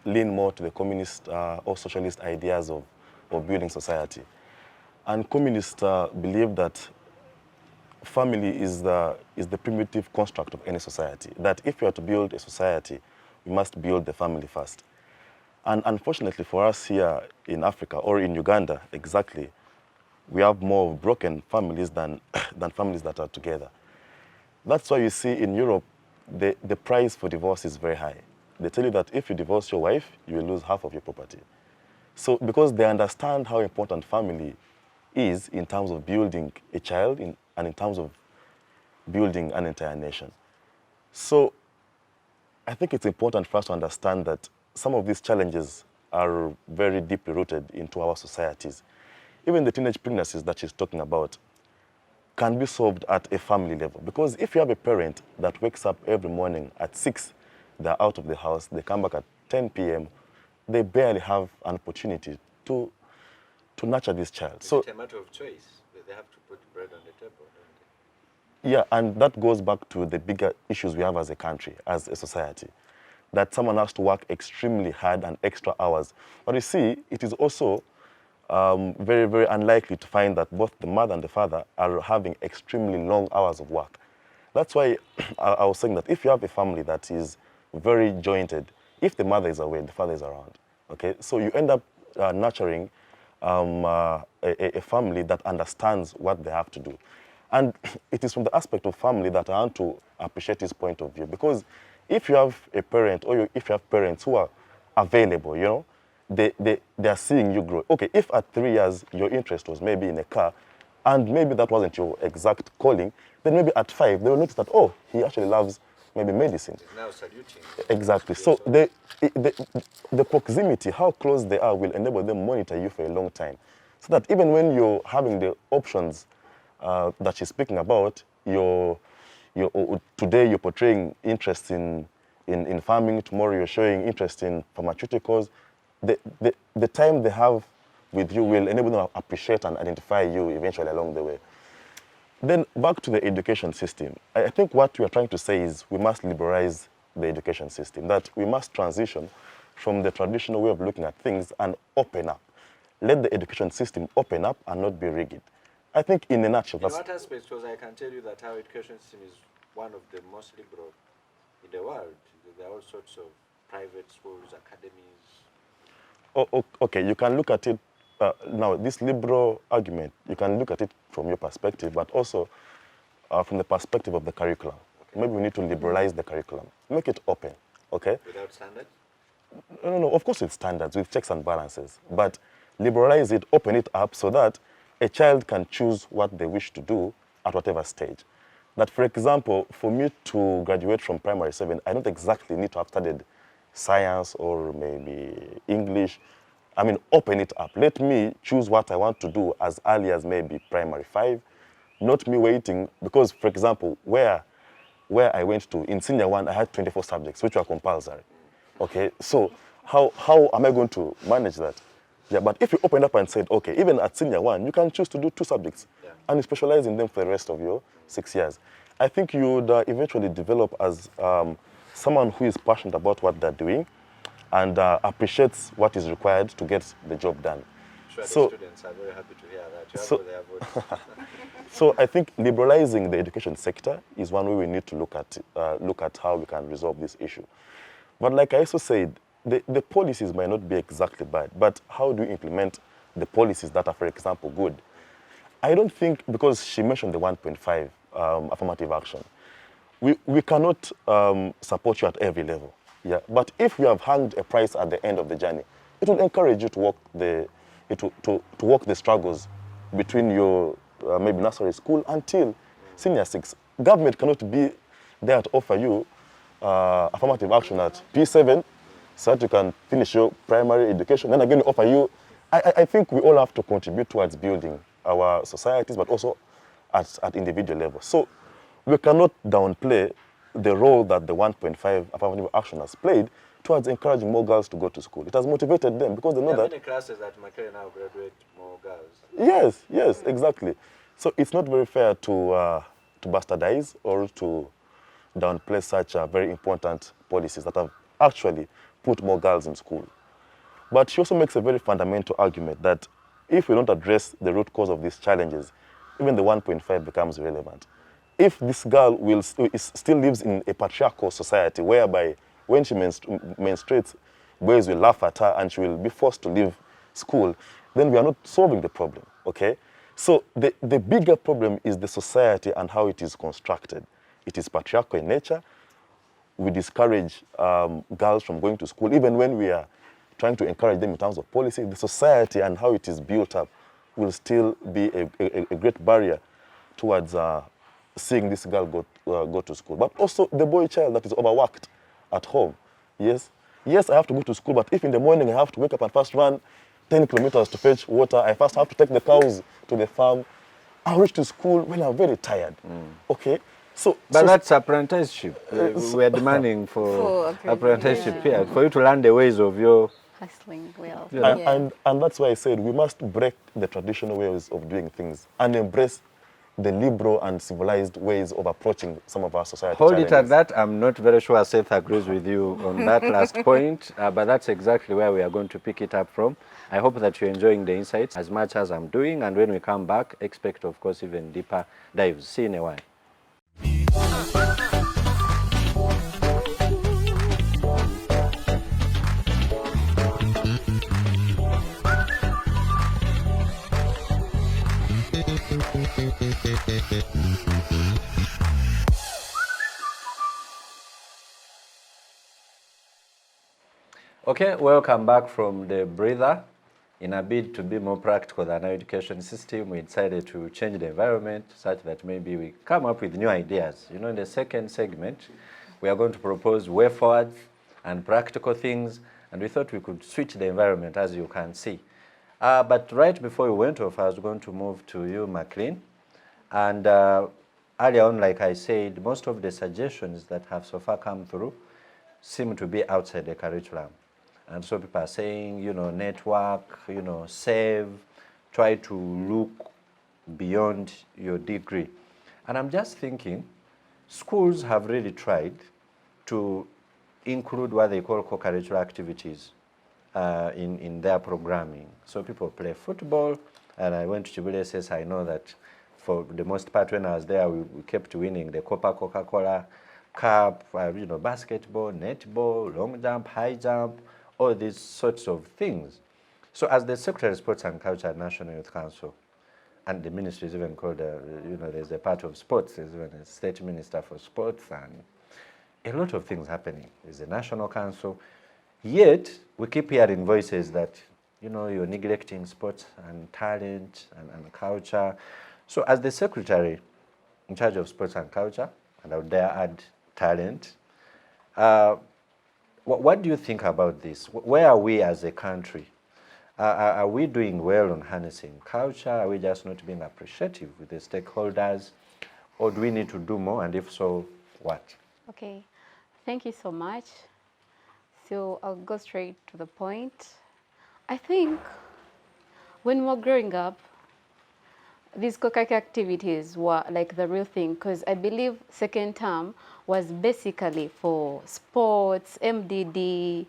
lean more to the communist or socialist ideas of building society. And communists believe that family is the primitive construct of any society. That if you are to build a society, we must build the family first. And unfortunately for us here in Africa, or in Uganda exactly, we have more broken families than families that are together. That's why you see in Europe, the price for divorce is very high. They tell you that if you divorce your wife, you will lose half of your property. So because they understand how important family is in terms of building a child and in terms of building an entire nation. So I think it's important for us to understand that some of these challenges are very deeply rooted into our societies. Even the teenage pregnancies that she's talking about can be solved at a family level. Because if you have a parent that wakes up every morning at 6, they're out of the house, they come back at 10 p.m., they barely have an opportunity to nurture this child. So it's a matter of choice. They have to put bread on the table, don't they? Yeah, and that goes back to the bigger issues we have as a country, as a society. that someone has to work extremely hard and extra hours. But you see, it is also very, very unlikely to find that both the mother and the father are having extremely long hours of work. That's why I was saying that if you have a family that is very jointed, if the mother is away, the father is around, okay? So you end up nurturing a family that understands what they have to do. And it is from the aspect of family that I want to appreciate his point of view. Because if you have a parent or if you have parents who are available, you know, they are seeing you grow. Okay, if at 3 years your interest was maybe in a car, and maybe that wasn't your exact calling, then maybe at 5 they will notice that, oh, he actually loves maybe medicine. Now saluting. Exactly. So the proximity, how close they are, will enable them monitor you for a long time. So that even when you're having the options that she's speaking about, today you're portraying interest in farming, tomorrow you're showing interest in pharmaceuticals, the time they have with you will enable them to appreciate and identify you eventually along the way. Then back to the education system. I think what we are trying to say is we must liberalize the education system, that we must transition from the traditional way of looking at things and open up. Let the education system open up and not be rigid. I think in a nutshell, in what aspects? Because I can tell you that our education system is one of the most liberal in the world. There are all sorts of private schools, academies. Oh, okay, you can look at it, now this liberal argument, you can look at it from your perspective, but also from the perspective of the curriculum. Okay. Maybe we need to liberalize the curriculum, make it open, okay? Without standards? No, of course with standards, with checks and balances, but liberalize it, open it up so that a child can choose what they wish to do at whatever stage. That, for example, for me to graduate from primary 7, I don't exactly need to have studied science or maybe English. I mean, open it up. Let me choose what I want to do as early as maybe primary 5, not me waiting, because, for example, where I went to, in senior 1, I had 24 subjects, which were compulsory. Okay, so how am I going to manage that? Yeah, but if you open up and said, okay, even at senior 1, you can choose to do 2 subjects, and you specialize in them for the rest of your 6 years. I think you would eventually develop as someone who is passionate about what they're doing and appreciates what is required to get the job done. Sure, so, the students are very happy to hear that. You have their votes. So I think liberalizing the education sector is one way we need to look at how we can resolve this issue. But like I also said, the policies might not be exactly bad, but how do you implement the policies that are, for example, good? I don't think, because she mentioned the 1.5 affirmative action, we cannot support you at every level. Yeah, but if we have hanged a price at the end of the journey, it will encourage you to walk the struggles between your maybe nursery school until senior 6. Government cannot be there to offer you affirmative action at P7 so that you can finish your primary education, and again offer you. I think we all have to contribute towards building our societies, but also at individual level. So we cannot downplay the role that the 1.5 affirmative action has played towards encouraging more girls to go to school. It has motivated them because they know that many classes at Mackie now graduate more girls. Yes, exactly. So it's not very fair to bastardize or to downplay such very important policies that have actually put more girls in school. But she also makes a very fundamental argument that if we don't address the root cause of these challenges, even the 1.5 becomes irrelevant. If this girl still lives in a patriarchal society whereby when she menstruates, boys will laugh at her and she will be forced to leave school, then we are not solving the problem, okay? So the bigger problem is the society and how it is constructed. It is patriarchal in nature. We discourage girls from going to school, even when we are trying to encourage them in terms of policy. The society and how it is built up will still be a great barrier towards seeing this girl go to school. But also the boy child that is overworked at home. Yes, I have to go to school, but if in the morning I have to wake up and first run 10 kilometers to fetch water, I first have to take the cows to the farm, I'll reach to school when I'm very tired. Okay? But that's apprenticeship. We are demanding for apprenticeship here, for you to learn the ways of your hustling well. And that's why I said we must break the traditional ways of doing things and embrace the liberal and civilized ways of approaching some of our society Hold challenges. it at that. I'm not very sure Seith agrees with you on that last point, but that's exactly where we are going to pick it up from. I hope that you're enjoying the insights as much as I'm doing, and when we come back, expect, of course, even deeper dives. See you in a while. Okay, welcome back from the breather. In a bid to be more practical than our education system, we decided to change the environment such that maybe we come up with new ideas. You know, in the second segment, we are going to propose way forwards and practical things, and we thought we could switch the environment, as you can see. But right before we went off, I was going to move to you, Mackie. And earlier on, like I said, most of the suggestions that have so far come through seem to be outside the curriculum. And so people are saying, you know, network, you know, save, try to look beyond your degree. And I'm just thinking, schools have really tried to include what they call co-curricular activities in their programming. So people play football, and I went to Chibuleses. I know that for the most part when I was there, we kept winning the Coca-Cola Cup, you know, basketball, netball, long jump, high jump, all these sorts of things. So as the Secretary of Sports and Culture at National Youth Council, and the ministry is even called, you know, there's a part of sports, there's even a state minister for sports, and a lot of things happening. There's a national council. Yet, we keep hearing voices that, you know, you're neglecting sports and talent and culture. So as the secretary in charge of sports and culture, and I would dare add talent, what do you think about this? Where are we as a country? Are we doing well on harnessing culture? Are we just not being appreciative with the stakeholders? Or do we need to do more? And if so, what? Okay, thank you so much. So I'll go straight to the point. I think when we were growing up, these co-curricular activities were like the real thing, because I believe second term was basically for sports, MDD,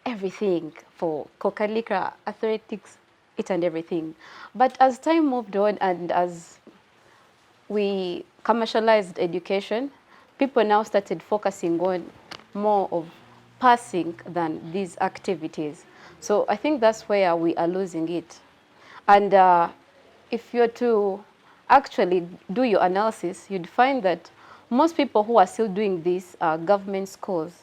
everything, for co-curricular, athletics, it and everything. But as time moved on and as we commercialized education, people now started focusing on more of passing than these activities. So I think that's where we are losing it. And if you're to actually do your analysis, you'd find that most people who are still doing this are government schools,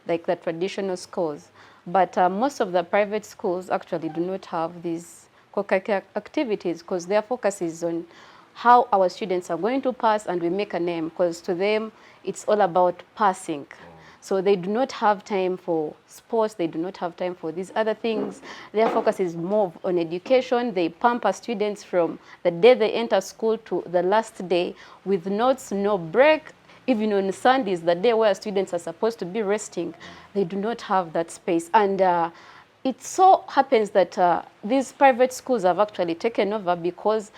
like the traditional schools. But most of the private schools actually do not have these co-curricular activities because their focus is on how our students are going to pass and we make a name, because to them it's all about passing. So they do not have time for sports, they do not have time for these other things. Their focus is more on education. They pamper students from the day they enter school to the last day with notes, no break. Even on Sundays, the day where students are supposed to be resting, they do not have that space. And it so happens that these private schools have actually taken over because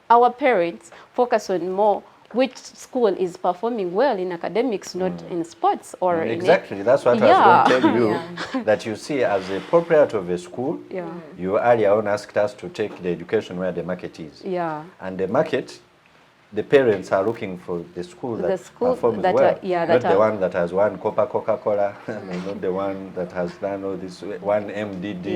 our parents focus on more which school is performing well in academics, not in sports or exactly. That's what I was going to tell you. That you see, as a proprietor of a school, you earlier on asked us to take the education where the market is. And the market, the parents are looking for the school that performs well, not the one that has won Coca-Cola, not the one that has done all this, one MDD.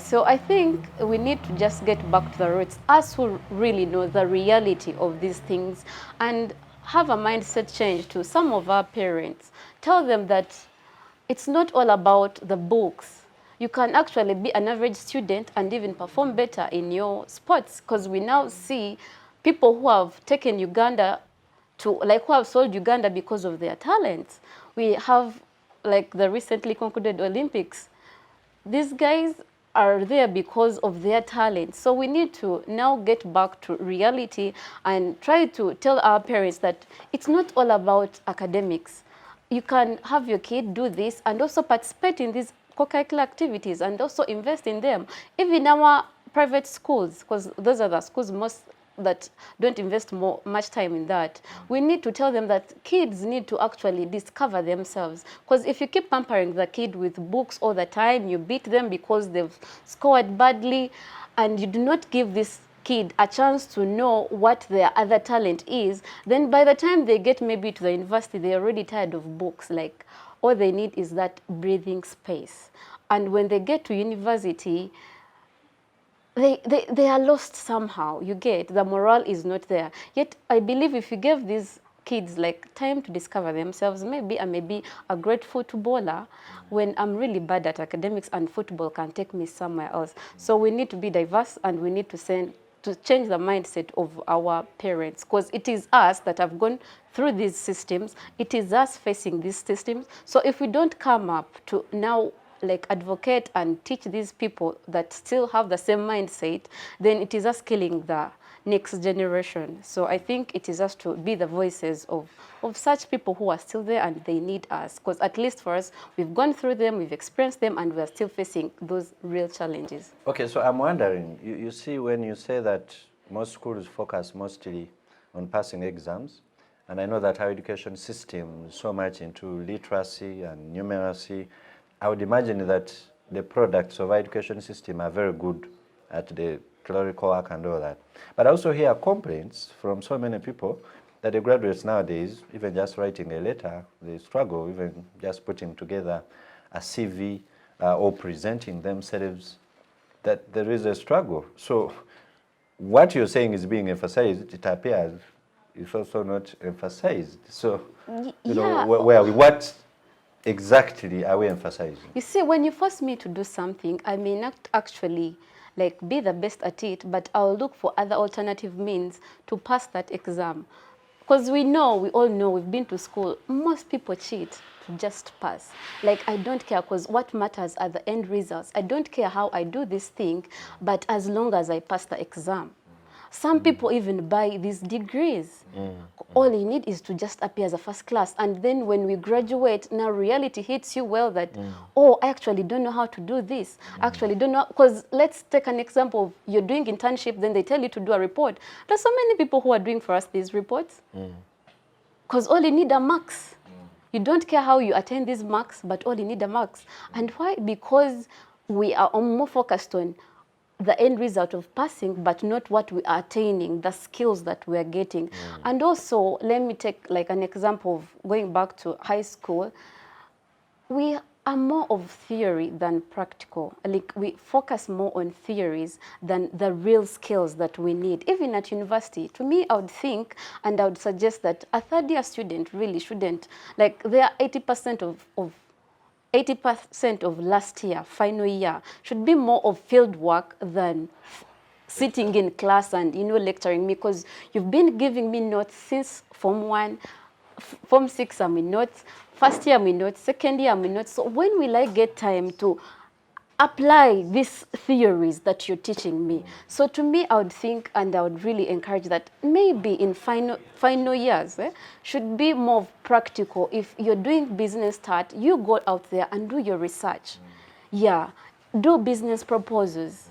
So I think we need to just get back to the roots, us who really know the reality of these things, and have a mindset change to some of our parents. Tell them that it's not all about the books. You can actually be an average student and even perform better in your sports, because we now see people who have taken Uganda to, like, who have sold Uganda because of their talents. We have, like, the recently concluded Olympics. These guys are there because of their talent. So we need to now get back to reality and try to tell our parents that it's not all about academics. You can have your kid do this and also participate in these co-curricular activities and also invest in them. Even our private schools, because those are the schools most that don't invest much time in that. We need to tell them that kids need to actually discover themselves. Because if you keep pampering the kid with books all the time, you beat them because they've scored badly, and you do not give this kid a chance to know what their other talent is, then by the time they get maybe to the university, they're already tired of books. Like, all they need is that breathing space. And when they get to university, they are lost somehow. You get, the morale is not there. Yet I believe if you give these kids like time to discover themselves, maybe I may be a great footballer when I'm really bad at academics, and football can take me somewhere else. So we need to be diverse, and we need to change the mindset of our parents, because it is us that have gone through these systems. It is us facing these systems. So if we don't come up to now like advocate and teach these people that still have the same mindset, then it is us killing the next generation. So I think it is us to be the voices of such people who are still there, and they need us, because at least for us, we've gone through them, we've experienced them, and we're still facing those real challenges. Okay, so I'm wondering, you see, when you say that most schools focus mostly on passing exams, and I know that our education system is so much into literacy and numeracy, I would imagine that the products of our education system are very good at the clerical work and all that. But I also hear complaints from so many people that the graduates nowadays, even just writing a letter, they struggle, even just putting together a CV or presenting themselves, that there is a struggle. So what you're saying is being emphasized, it appears is also not emphasized. So, you know, where we, what exactly are we emphasizing? You see, when you force me to do something, I may not actually like be the best at it, but I'll look for other alternative means to pass that exam. Because we all know, we've been to school, most people cheat to just pass. Like, I don't care, because what matters are the end results. I don't care how I do this thing, but as long as I pass the exam. Some people even buy these degrees. All you need is to just appear as a first class. And then when we graduate, now reality hits you well that, oh, I actually don't know how to do this. Actually don't know. Because let's take an example of you're doing internship, then they tell you to do a report. There's so many people who are doing for us these reports. Because all you need are marks. You don't care how you attain these marks, but all you need are marks. And why? Because we are more focused on the end result of passing, but not what we are attaining, the skills that we are getting. And also, let me take like an example of going back to high school. We are more of theory than practical. Like, we focus more on theories than the real skills that we need. Even at university, to me, I would think, and I would suggest that a third-year student really shouldn't, like, they are 80% of last year, final year, should be more of field work than sitting in class and, lecturing me, because you've been giving me notes since Form 1, Form 6 I'm in notes, first year I'm in notes, second year I'm in notes. So when will I get time to apply these theories that you're teaching me? So to me, I would think, and I would really encourage that maybe in final years, should be more practical. If you're doing business start, you go out there and do your research. Yeah, do business proposals.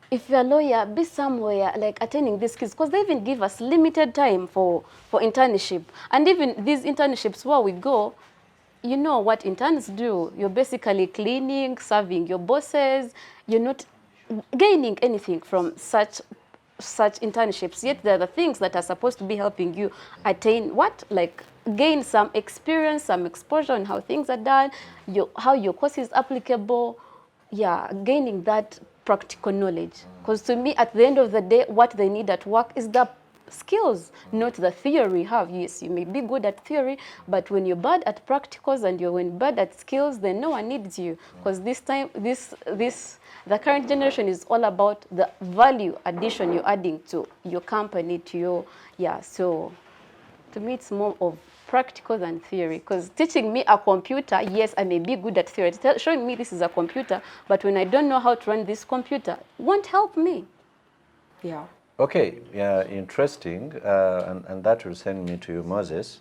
If you're a lawyer, be somewhere like attending these kids, because they even give us limited time for internship. And even these internships where we go, you know what interns do. You're basically cleaning, serving your bosses. You're not gaining anything from such internships. Yet they're the things that are supposed to be helping you attain what? Like, gain some experience, some exposure on how things are done, how your course is applicable. Yeah, gaining that practical knowledge. Because to me, at the end of the day, what they need at work is the skills, not the theory you have. Yes, you may be good at theory, but when you're bad at practicals and you're bad at skills, then no one needs you. Because this time, the current generation is all about the value addition you're adding to your company, to your, so to me, it's more of practical than theory. Because teaching me a computer, yes, I may be good at theory. Showing me this is a computer, but when I don't know how to run this computer, it won't help me. Yeah. Okay, yeah, interesting, and that will send me to you, Moses.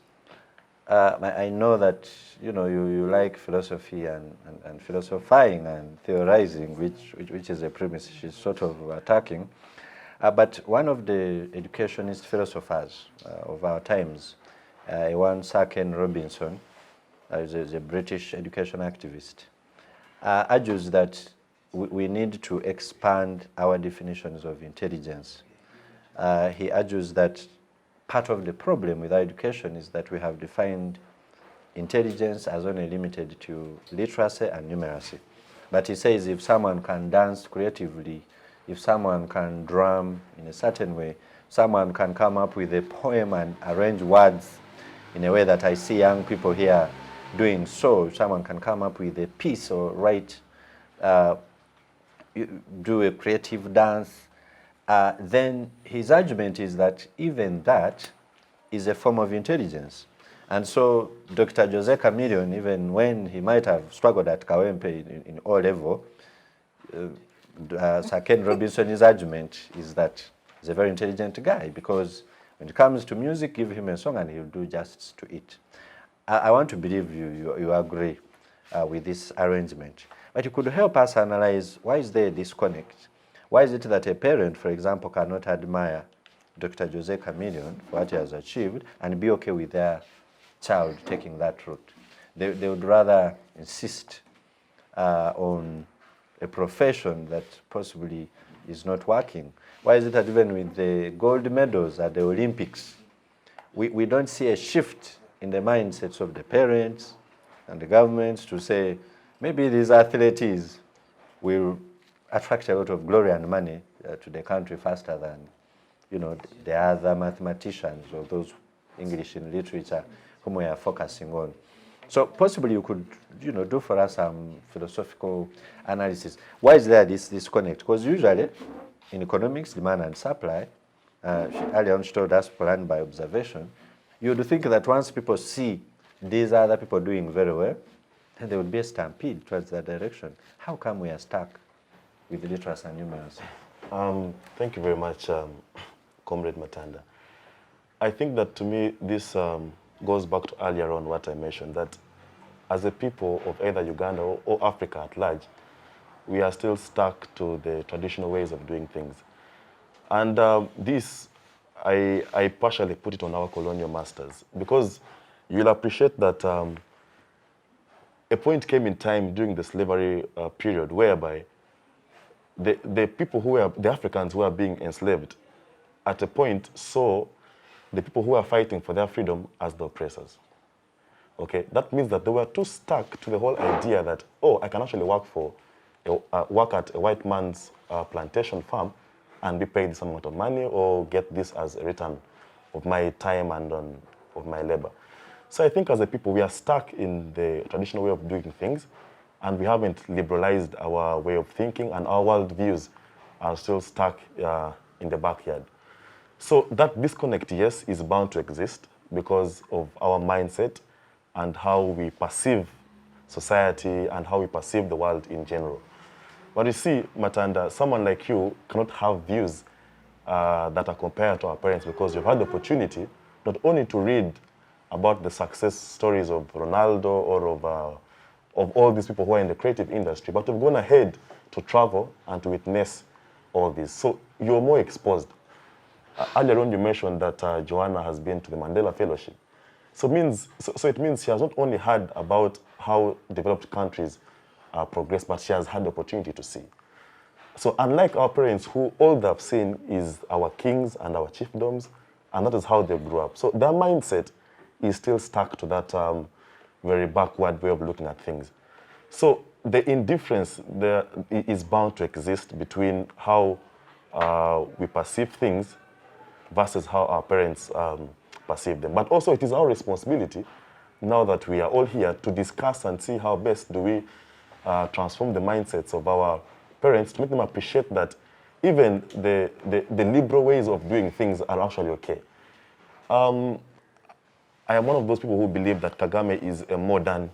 I know that you like philosophy and philosophizing and theorizing, which is a premise she's sort of attacking. But one of the educationist philosophers of our times, one Sir Ken Robinson, is a British education activist, argues that we need to expand our definitions of intelligence. He argues that part of the problem with our education is that we have defined intelligence as only limited to literacy and numeracy. But he says if someone can dance creatively, if someone can drum in a certain way, someone can come up with a poem and arrange words in a way that I see young people here doing so, someone can come up with a piece or write, do a creative dance, then his argument is that even that is a form of intelligence. And so Dr. Jose Chameleon, even when he might have struggled at Kawempe in O level, Sir Ken Robinson's argument is that he's a very intelligent guy, because when it comes to music, give him a song and he'll do justice to it. I want to believe you agree with this arrangement. But you could help us analyze, why is there a disconnect? Why is it that a parent, for example, cannot admire Dr. Jose Chameleon for what he has achieved and be okay with their child taking that route? They would rather insist on a profession that possibly is not working. Why is it that even with the gold medals at the Olympics, we don't see a shift in the mindsets of the parents and the governments to say, maybe these athletes will attract a lot of glory and money to the country faster than, you know, the other mathematicians or those English in literature whom we are focusing on. So possibly you could, you know, do for us some philosophical analysis. Why is there this disconnect? Because usually in economics, demand and supply, earlier on she told us plan by observation, you would think that once people see these other people doing very well, then there would be a stampede towards that direction. How come we are stuck with literacy and numeracy? Thank you very much, Comrade Matanda. I think that to me, this goes back to earlier on what I mentioned, that as a people of either Uganda or Africa at large, we are still stuck to the traditional ways of doing things. And this, I partially put it on our colonial masters, because you'll appreciate that a point came in time during the slavery period whereby the people who were, the Africans who were being enslaved, at a point saw the people who were fighting for their freedom as the oppressors. Okay, that means that they were too stuck to the whole idea that, oh, I can actually work at a white man's plantation farm and be paid some amount of money, or get this as a return of my time and of my labor. So I think as a people, we are stuck in the traditional way of doing things, and we haven't liberalized our way of thinking, and our worldviews are still stuck in the backyard. So that disconnect, yes, is bound to exist because of our mindset and how we perceive society and how we perceive the world in general. But you see, Matanda, someone like you cannot have views that are compared to our parents, because you've had the opportunity not only to read about the success stories of Ronaldo or of all these people who are in the creative industry, but you've gone ahead to travel and to witness all this. So you're more exposed. Earlier on you mentioned that Joanna has been to the Mandela Fellowship. So it means she has not only heard about how developed countries progress, but she has had the opportunity to see. So unlike our parents, who all they've seen is our kings and our chiefdoms, and that is how they grew up. So their mindset is still stuck to that very backward way of looking at things. So the indifference there is bound to exist between how we perceive things versus how our parents perceive them. But also it is our responsibility, now that we are all here, to discuss and see how best do we transform the mindsets of our parents to make them appreciate that even the liberal ways of doing things are actually okay. I am one of those people who believe that Kagame is a modern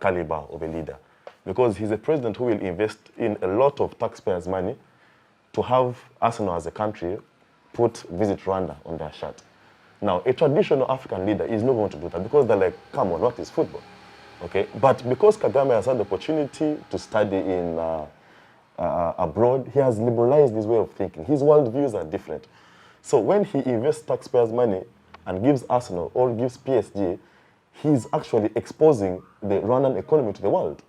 caliber of a leader, because he's a president who will invest in a lot of taxpayers' money to have Arsenal as a country visit Rwanda on their shirt. Now, a traditional African leader is not going to do that, because they're like, come on, what is football? Okay, but because Kagame has had the opportunity to study abroad, he has liberalized his way of thinking. His worldviews are different. So when he invests taxpayers' money and gives Arsenal or gives PSG, he's actually exposing the Rwandan economy to the world.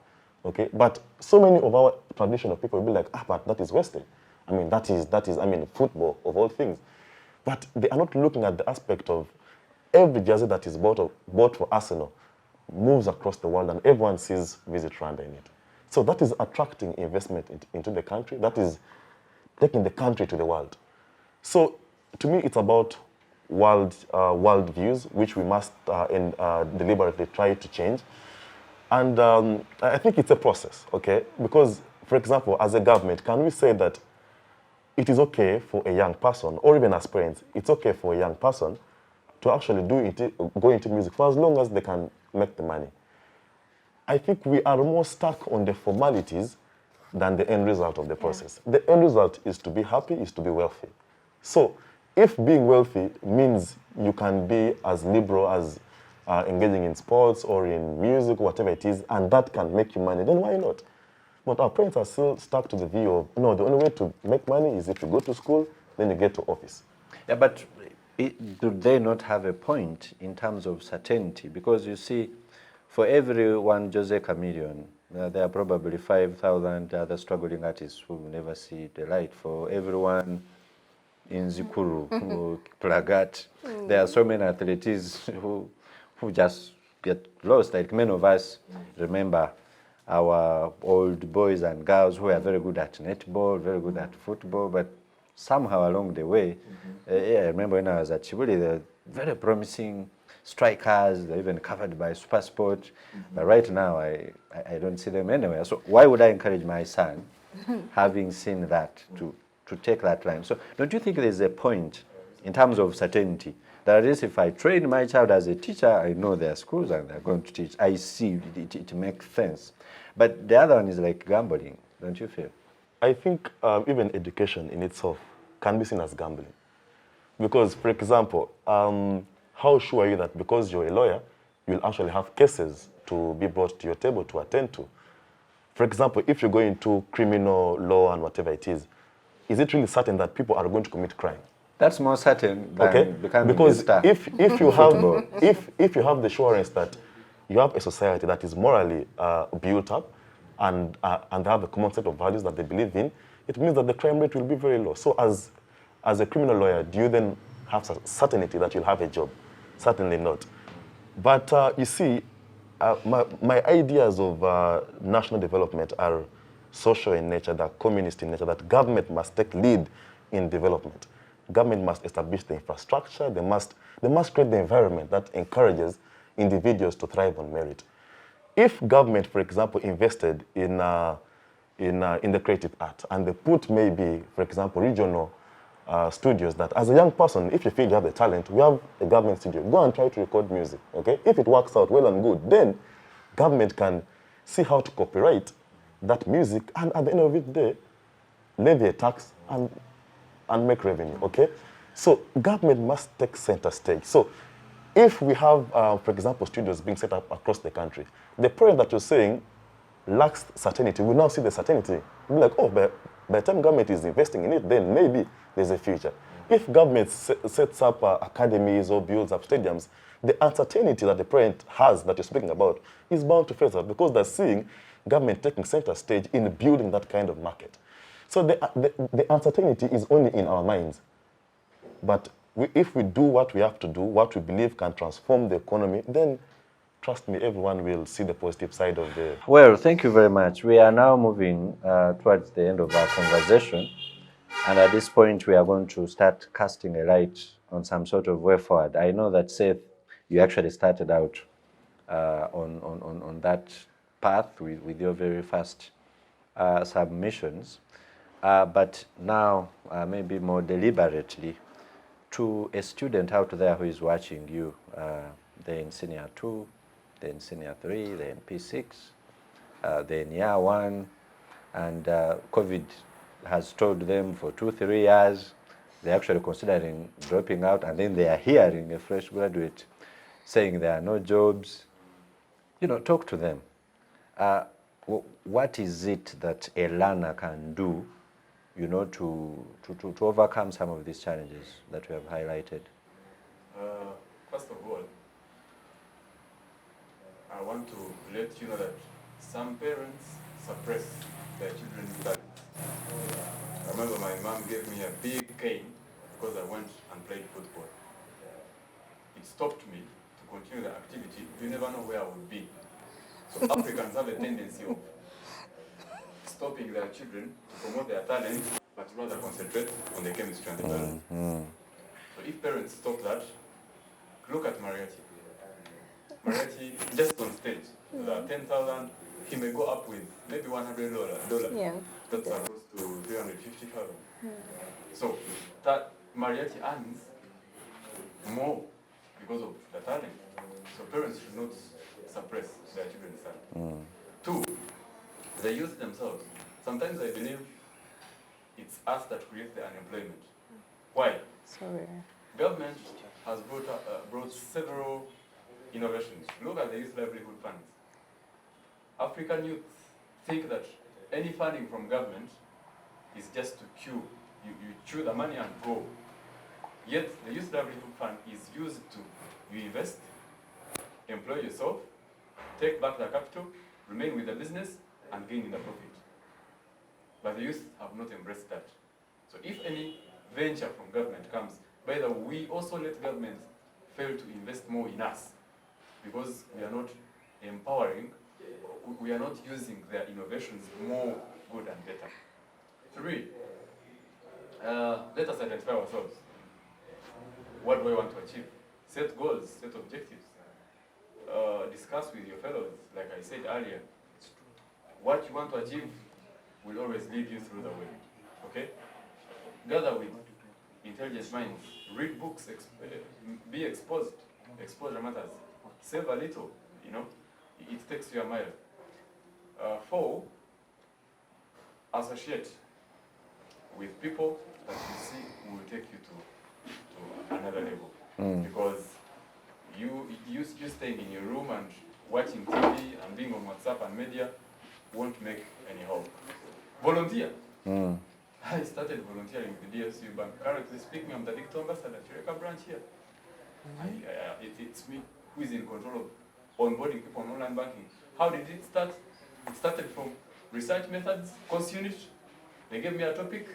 Okay, but so many of our traditional people will be like, but that is Western. I mean, that is, football of all things. But they are not looking at the aspect of every jersey that is bought for Arsenal moves across the world and everyone sees Visit Rwanda in it. So that is attracting investment into the country. That is taking the country to the world. So to me, it's about world views, which we must deliberately try to change. And I think it's a process, okay? Because, for example, as a government, can we say that it is okay for a young person, or even as parents, it's okay for a young person to actually go into music for as long as they can make the money? I think we are more stuck on the formalities than the end result of the process. Yeah. The end result is to be happy, is to be wealthy. So if being wealthy means you can be as liberal as engaging in sports or in music, whatever it is, and that can make you money, then why not? But our parents are still stuck to the view of, no, the only way to make money is if you go to school, then you get to office. Yeah, but do they not have a point in terms of certainty? Because you see, for every one Jose Chameleon, there are probably 5,000 other struggling artists who will never see the light. For everyone in Zikuru, Plagat, there are so many athletes who just get lost. Like many of us remember our old boys and girls who are very good at netball, very good at football, but somehow along the way, I remember when I was at Chibuli, they were very promising strikers, they're even covered by SuperSport, but right now I don't see them anywhere. So why would I encourage my son, having seen that, to take that line? So don't you think there's a point in terms of certainty that at least if I train my child as a teacher, I know their schools and they're going to teach, I see it makes sense. But the other one is like gambling, don't you feel? I think even education in itself can be seen as gambling. Because, for example, how sure are you that because you're a lawyer, you'll actually have cases to be brought to your table to attend to? For example, if you go into criminal law and whatever it is it really certain that people are going to commit crime? That's more certain than becoming because a star. If you have if you have the assurance that you have a society that is morally built up and they have a common set of values that they believe in, it means that the crime rate will be very low. So as a criminal lawyer, do you then have certainty that you'll have a job? Certainly not. But you see, my ideas of national development are social in nature, they're communist in nature, that government must take lead in development. Government must establish the infrastructure, they must create the environment that encourages individuals to thrive on merit. If government, for example, invested in the creative art and they put maybe, for example, regional studios that as a young person, if you feel you have the talent, we have a government studio, go and try to record music, okay? If it works out well and good, then government can see how to copyright that music and at the end of the day, levy a tax and make revenue, okay? So government must take center stage. So if we have, for example, studios being set up across the country, the parent that you're saying lacks certainty, we now see the certainty. We'll be like, oh, by the time government is investing in it, then maybe there's a future. If government sets up academies or builds up stadiums, the uncertainty that the parent has that you're speaking about is bound to phase out because they're seeing government taking center stage in building that kind of market. So the uncertainty is only in our minds. But if we do what we have to do, what we believe can transform the economy, then trust me, everyone will see the positive side of the... Well, thank you very much. We are now moving towards the end of our conversation. And at this point, we are going to start casting a light on some sort of way forward. I know that, Seith, you actually started out on that path with your very first submissions. But now, maybe more deliberately, to a student out there who is watching you, they're in Senior 2, they're in Senior 3, they're in P6, they're in Year 1, and COVID has told them for 2-3 years, they're actually considering dropping out, and then they are hearing a fresh graduate saying there are no jobs. You know, talk to them. what is it that a learner can do, you know, to overcome some of these challenges that we have highlighted? First of all, I want to let you know that some parents suppress their children's talents. I remember my mom gave me a big cane because I went and played football. It stopped me to continue the activity. You never know where I would be. So Africans have a tendency of stopping their children to promote their talent, but rather concentrate on the chemistry and the biology. So if parents stop that, look at Mariachi. Mariachi, just on stage, the 10,000, he may go up with maybe $100. Yeah. That's close to 350,000. So that Mariachi earns more because of the talent. So parents should not suppress their children's talent. Two, the youth themselves. Sometimes I believe it's us that create the unemployment. Why? Sorry. Government has brought several innovations. Look at the youth livelihood funds. African youth think that any funding from government is just to queue. You chew the money and go. Yet the youth livelihood fund is used to, you invest, employ yourself, take back the capital, remain with the business, and gain in the profit. But the youth have not embraced that. So if any venture from government comes, by the way, we also let government fail to invest more in us because we are not empowering, we are not using their innovations more good and better. Three, let us identify ourselves. What do I want to achieve? Set goals, set objectives. Discuss with your fellows, like I said earlier. What you want to achieve will always lead you through the way. Okay? Gather with intelligent minds. Read books. Be exposed. Exposure matters. Save a little. You know, it takes you a mile. Four, associate with people that you see will take you to another level. Because you staying in your room and watching TV and being on WhatsApp and media won't make any hope. Volunteer. I started volunteering with the DSU Bank. Currently speaking, I'm the digital ambassador at Kidega branch here. It's me who is in control of onboarding people on online banking. How did it start? It started from research methods, course unit. They gave me a topic,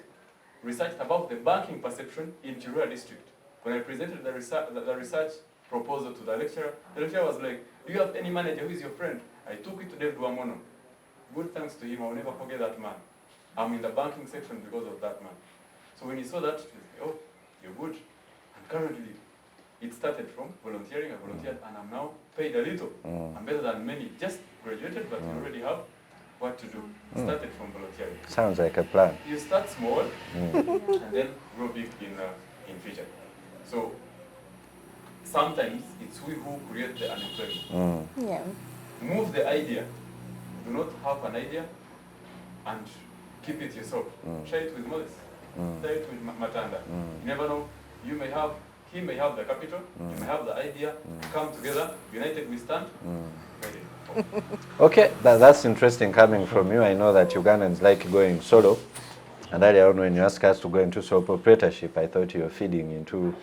researched about the banking perception in Chirua district. When I presented the research proposal to the lecturer was like, do you have any manager who is your friend? I took it to Dave Duamono. Good thanks to him, I will never forget that man. I'm in the banking section because of that man. So when he saw that, he said, oh, you're good. And currently, it started from volunteering. I volunteered, and I'm now paid a little. I'm better than many. Just graduated, but you already have what to do. Started from volunteering. Sounds like a plan. You start small, and then grow big in future. So sometimes it's we who create the unemployment. Yeah. Move the idea. Do not have an idea and keep it yourself. Share it with Moses. Share it with Matanda. You never know. He may have the capital. You may have the idea. Come together. United we stand. Okay, that's interesting coming from you. I know that Ugandans like going solo. And earlier on when you asked us to go into sole proprietorship, I thought you were feeding into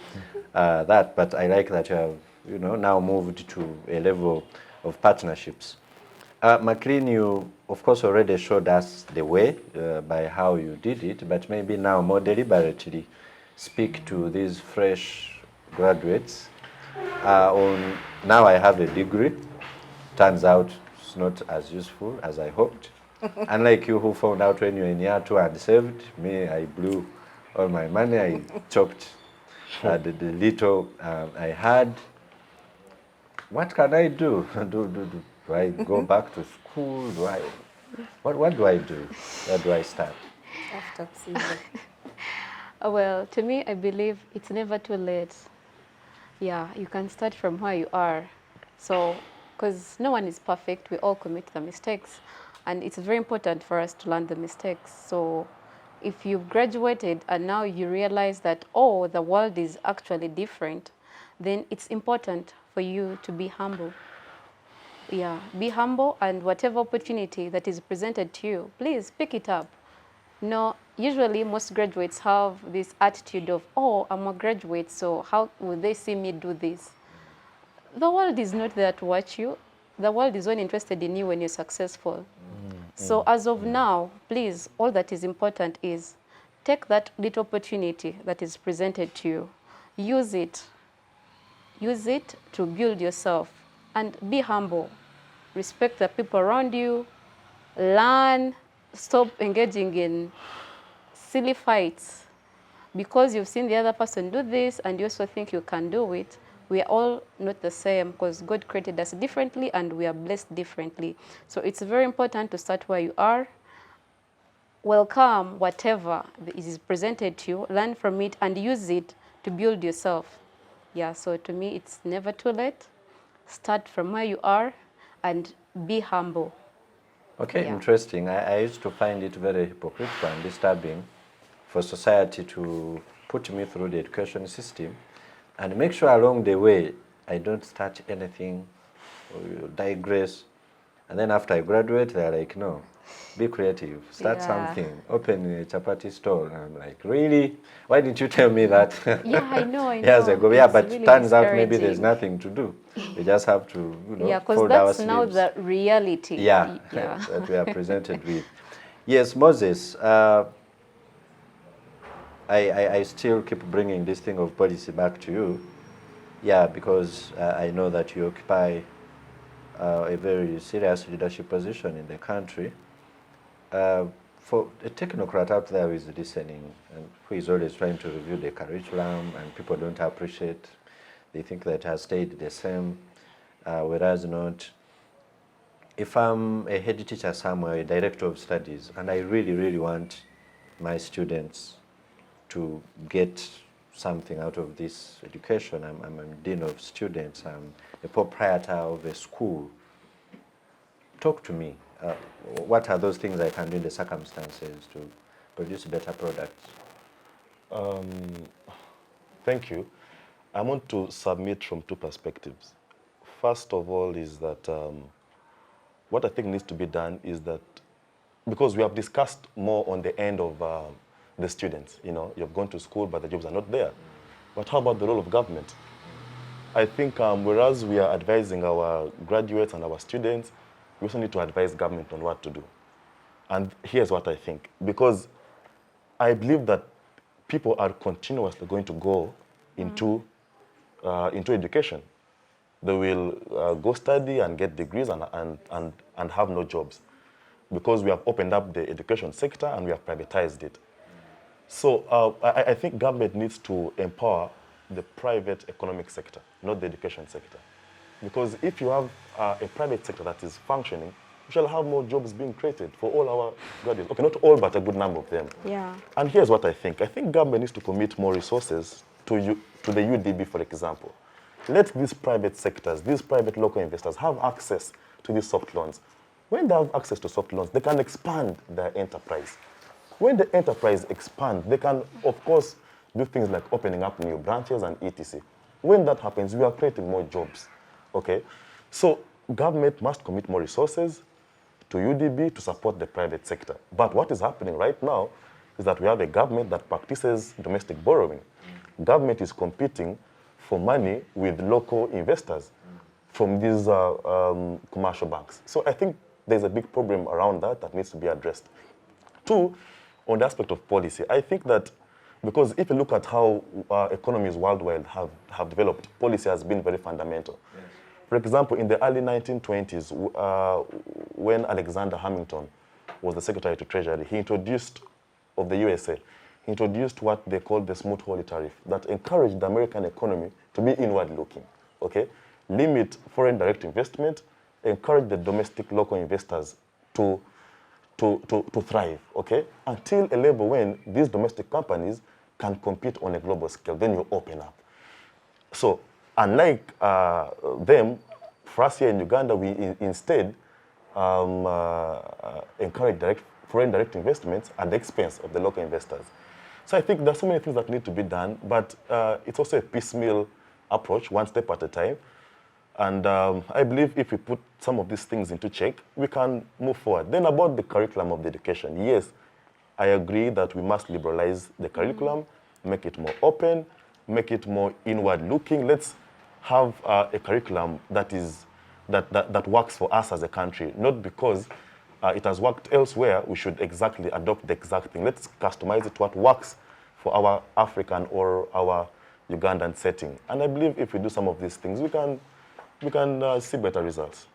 that. But I like that you have, you know, now moved to a level of partnerships. McLean, you of course already showed us the way by how you did it, but maybe now more deliberately speak to these fresh graduates on, now I have a degree, turns out it's not as useful as I hoped. Unlike you who found out when you were in year 2 and saved, me, I blew all my money, I chopped the little I had. What can I do? Do I go back to school? What do I do? Where do I start? After season. Well, to me, I believe it's never too late. Yeah, you can start from where you are. So, because no one is perfect, we all commit the mistakes. And it's very important for us to learn the mistakes. So, if you've graduated and now you realize that, oh, the world is actually different, then it's important for you to be humble. Yeah, be humble, and whatever opportunity that is presented to you, please pick it up. No, usually most graduates have this attitude of, oh, I'm a graduate, so how will they see me do this? The world is not there to watch you. The world is only interested in you when you're successful. So as of now, please, all that is important is take that little opportunity that is presented to you. Use it. Use it to build yourself, and be humble. Respect the people around you. Learn. Stop engaging in silly fights because you've seen the other person do this and you also think you can do it. We are all not the same because God created us differently and we are blessed differently. So it's very important to start where you are. Welcome whatever is presented to you, learn from it, and use it to build yourself. Yeah, so to me, it's never too late. Start from where you are and be humble. Okay, Yeah. interesting. I used to find it very hypocritical and disturbing for society to put me through the education system and make sure along the way I don't start anything or digress. And then after I graduate, they're like, no, be creative, start Yeah. something, open a chapati store. And I'm like, really? Why didn't you tell me that? Yeah, I know. Years ago, yeah, It's but really turns out maybe there's discouraging. nothing to do. We just have to, Yeah, because fold our that's now sleeves. the reality. Yeah, Yeah. that we are presented with. Yes, Moses, I still keep bringing this thing of policy back to you. Yeah, because I know that you occupy a very serious leadership position in the country. For a technocrat out there who is listening and who is always trying to review the curriculum and people don't appreciate, they think that it has stayed the same, whereas not. If I'm a head teacher somewhere, a director of studies, and I really, really want my students to get something out of this education, I'm a dean of students, I'm a proprietor of a school, talk to me. What are those things I can do in the circumstances to produce better products? Thank you. I want to submit from two perspectives. First of all is that what I think needs to be done is that, because we have discussed more on the end of the students, you've gone to school but the jobs are not there. But how about the role of government? I think whereas we are advising our graduates and our students, we also need to advise government on what to do. And here's what I think. Because I believe that people are continuously going to go into education. They will go study and get degrees and have no jobs because we have opened up the education sector and we have privatized it. So I think government needs to empower the private economic sector, not the education sector. Because if you have a private sector that is functioning, we shall have more jobs being created for all our graduates. Okay, not all, but a good number of them. Yeah. And here's what I think. I think government needs to commit more resources to the UDB, for example. Let these private sectors, these private local investors have access to these soft loans. When they have access to soft loans, they can expand their enterprise. When the enterprise expands, they can, of course, do things like opening up new branches and etc. When that happens, we are creating more jobs. Okay? So government must commit more resources to UDB to support the private sector. But what is happening right now is that we have a government that practices domestic borrowing. Government is competing for money with local investors from these commercial banks. So I think there's a big problem around that needs to be addressed. Two, on the aspect of policy, I think that because if you look at how economies worldwide have developed, policy has been very fundamental. Yes. For example, in the early 1920s, when Alexander Hamilton was the Secretary to Treasury, he introduced, of the USA, he introduced what they called the smooth hole tariff that encouraged the American economy to be inward-looking, okay? Limit foreign direct investment, encourage the domestic local investors to thrive, okay? Until a level when these domestic companies can compete on a global scale, then you open up. So, unlike them, for us here in Uganda, we instead encourage foreign direct investments at the expense of the local investors. So I think there's so many things that need to be done, but it's also a piecemeal approach, one step at a time. And I believe if we put some of these things into check, we can move forward. Then about the curriculum of the education, yes, I agree that we must liberalize the curriculum, make it more open, make it more inward-looking. Let's have a curriculum that works for us as a country, not because it has worked elsewhere, we should exactly adopt the exact thing. Let's customize it to what works for our African or our Ugandan setting. And I believe if we do some of these things, we can see better results.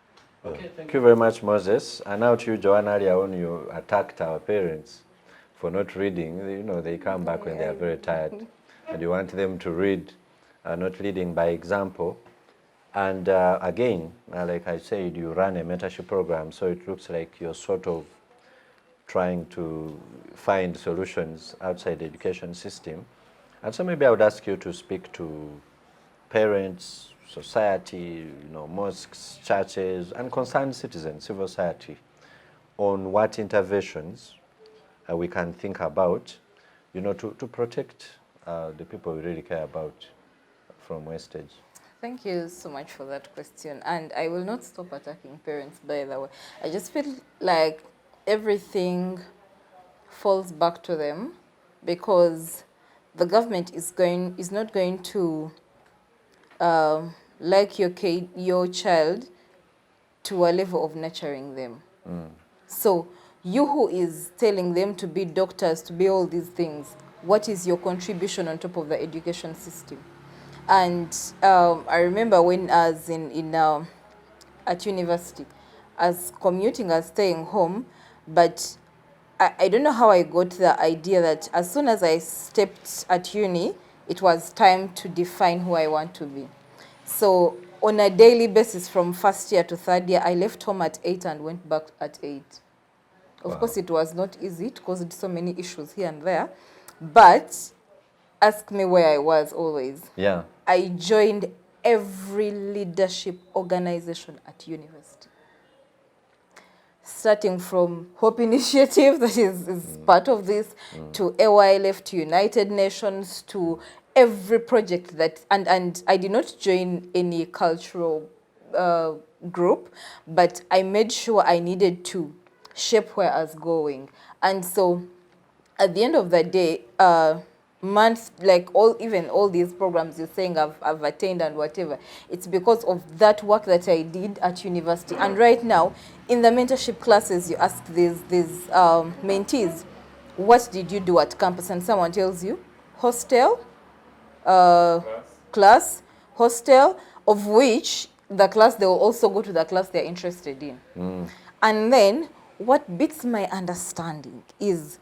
Okay, thank you very much, Moses. And now to you, Joanna, earlier on you attacked our parents for not reading. You know, they come back when they are very tired. And you want them to read, not leading by example. And again, like I said, you run a mentorship program, so it looks like you're sort of trying to find solutions outside the education system. And so maybe I would ask you to speak to parents, society, mosques, churches, and concerned citizens, civil society, on what interventions we can think about, to protect the people we really care about from wastage. Thank you so much for that question. And I will not stop attacking parents, by the way. I just feel like everything falls back to them because the government is not going to like your child to a level of nurturing them. So you who is telling them to be doctors, to be all these things, what is your contribution on top of the education system? And I remember when I was at university, as commuting, as staying home, but I don't know how I got the idea that as soon as I stepped at uni, it was time to define who I want to be. So on a daily basis from first year to third year, I left home at 8 and went back at 8. Of course, it was not easy. It caused so many issues here and there. But ask me where I was always. Yeah. I joined every leadership organization at university. Starting from Hope Initiative, that is part of this, to AYLF, to United Nations, to every project that, and I did not join any cultural group, but I made sure I needed to shape where I was going. And so at the end of the day, months, like even all these programs you're saying I've attained and whatever, it's because of that work that I did at university. And right now, in the mentorship classes, you ask these mentees, what did you do at campus? And someone tells you, hostel, class, hostel, of which the class, they will also go to the class they're interested in. And then what beats my understanding is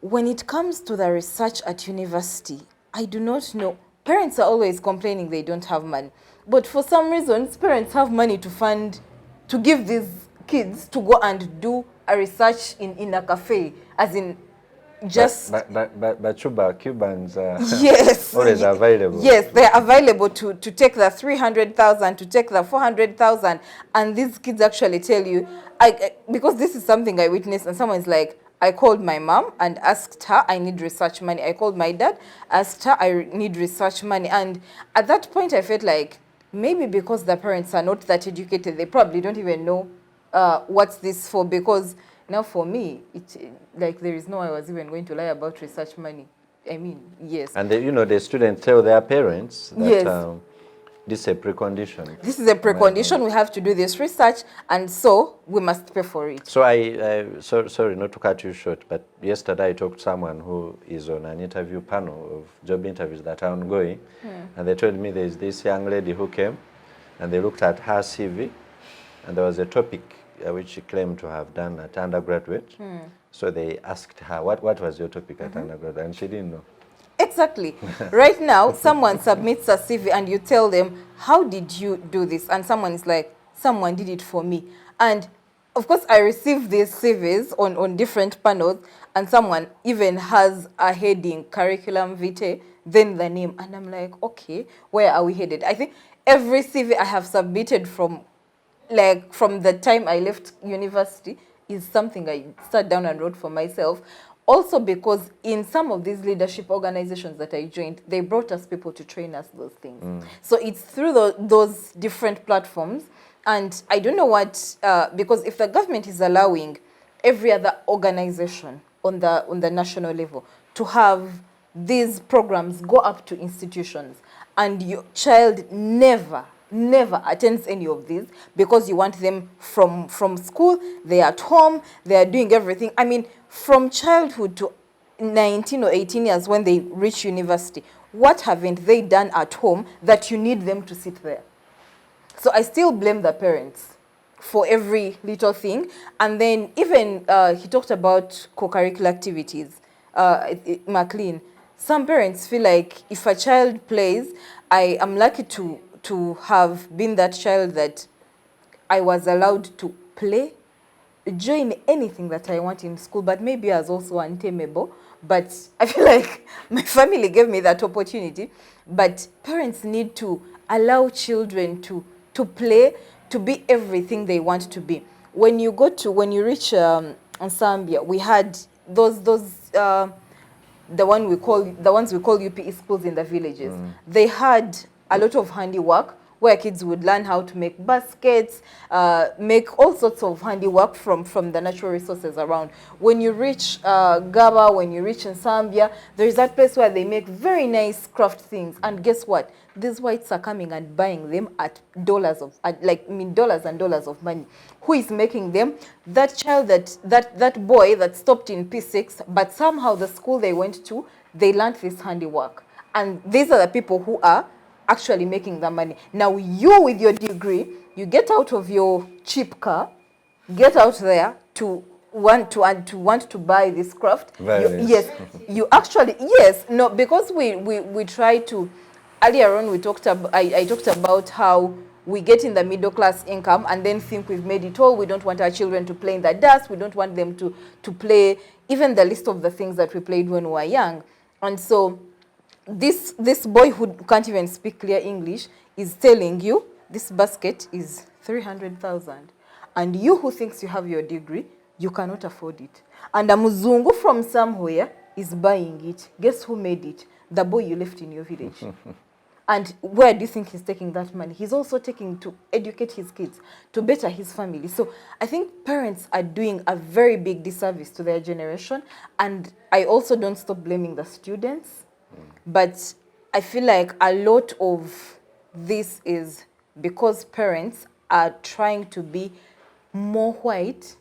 when it comes to the research at university, I do not know. Parents are always complaining they don't have money. But for some reasons, parents have money to fund, to give these kids to go and do a research in a cafe, as in just... But Cubans are yes, always available. Yes, they're available to take the 300,000, to take the 400,000. And these kids actually tell you, because this is something I witnessed, and someone's like, I called my mom and asked her, I need research money. I called my dad, asked her, I need research money. And at that point, I felt like maybe because the parents are not that educated, they probably don't even know what's this for. Because now for me, like there is no way I was even going to lie about research money. I mean, yes. And the students tell their parents that yes. This is a precondition. This is a precondition. We have to do this research, and so we must pay for it. So sorry not to cut you short, but yesterday I talked to someone who is on an interview panel of job interviews that are ongoing, and they told me there's this young lady who came, and they looked at her CV, and there was a topic which she claimed to have done at undergraduate. So they asked her, what was your topic at undergraduate? And she didn't know. Exactly. Right now, someone submits a CV and you tell them, how did you do this? And someone is like, someone did it for me. And of course, I receive these CVs on different panels, and someone even has a heading, curriculum vitae, then the name. And I'm like, okay, where are we headed? I think every CV I have submitted from the time I left university is something I sat down and wrote for myself. Also because in some of these leadership organizations that I joined, they brought us people to train us those things. So it's through those different platforms. And I don't know what, because if the government is allowing every other organization on the national level to have these programs go up to institutions, and your child never attends any of these because you want them from school, they're at home, they are doing everything. I mean, from childhood to 19 or 18 years when they reach university, what haven't they done at home that you need them to sit there? So I still blame the parents for every little thing. And then even he talked about co-curricular activities, McLean. Some parents feel like if a child plays, I am lucky to have been that child that I was allowed to play, join anything that I want in school, but maybe I was also untamable. But I feel like my family gave me that opportunity. But parents need to allow children to play, to be everything they want to be. When you reach Zambia, we had those the ones we call UPE schools in the villages. They had a lot of handiwork where kids would learn how to make baskets, make all sorts of handiwork from the natural resources around. When you reach Gaba, when you reach Zambia, there is that place where they make very nice craft things. And guess what? These whites are coming and buying them at dollars and dollars of money. Who is making them? That child, that boy that stopped in P6, but somehow the school they went to, they learned this handiwork. And these are the people who are actually making the money. Now you with your degree, you get out of your cheap car, get out there to want to buy this craft. Yes, you actually, yes, no, because we try to, earlier on we talked about, I talked about how we get in the middle class income and then think we've made it all. We don't want our children to play in the dust. We don't want them to play even the list of the things that we played when we were young. And so this boy who can't even speak clear English is telling you this basket is 300,000, and you who thinks you have your degree, you cannot afford it. And a muzungu from somewhere is buying it. Guess who made it? The boy you left in your village. And where do you think he's taking that money? He's also taking to educate his kids, to better his family. So I think parents are doing a very big disservice to their generation. And I also don't stop blaming the students. But I feel like a lot of this is because parents are trying to be more white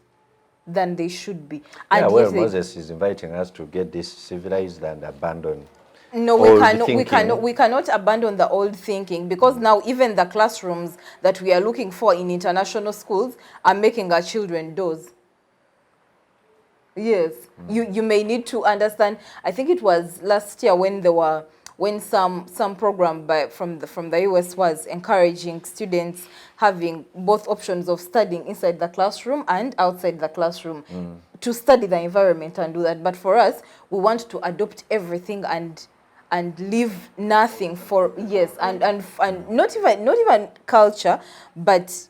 than they should be. And yeah, well, Moses is inviting us to get this civilized and abandon. No, we cannot abandon the old thinking, because now even the classrooms that we are looking for in international schools are making our children doze. Yes, you may need to understand. I think it was last year when some program from the US was encouraging students having both options of studying inside the classroom and outside the classroom to study the environment and do that. But for us, we want to adopt everything and leave nothing for, yes, and not even culture, but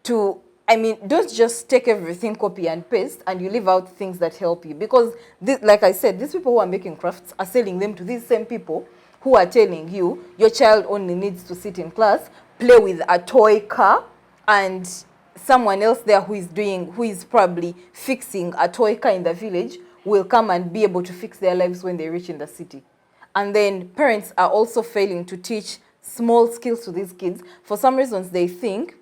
to, I mean, don't just take everything, copy and paste, and you leave out things that help you. Because, like I said, these people who are making crafts are selling them to these same people who are telling you your child only needs to sit in class, play with a toy car, and someone else there who is probably fixing a toy car in the village will come and be able to fix their lives when they reach in the city. And then parents are also failing to teach small skills to these kids. For some reasons, they think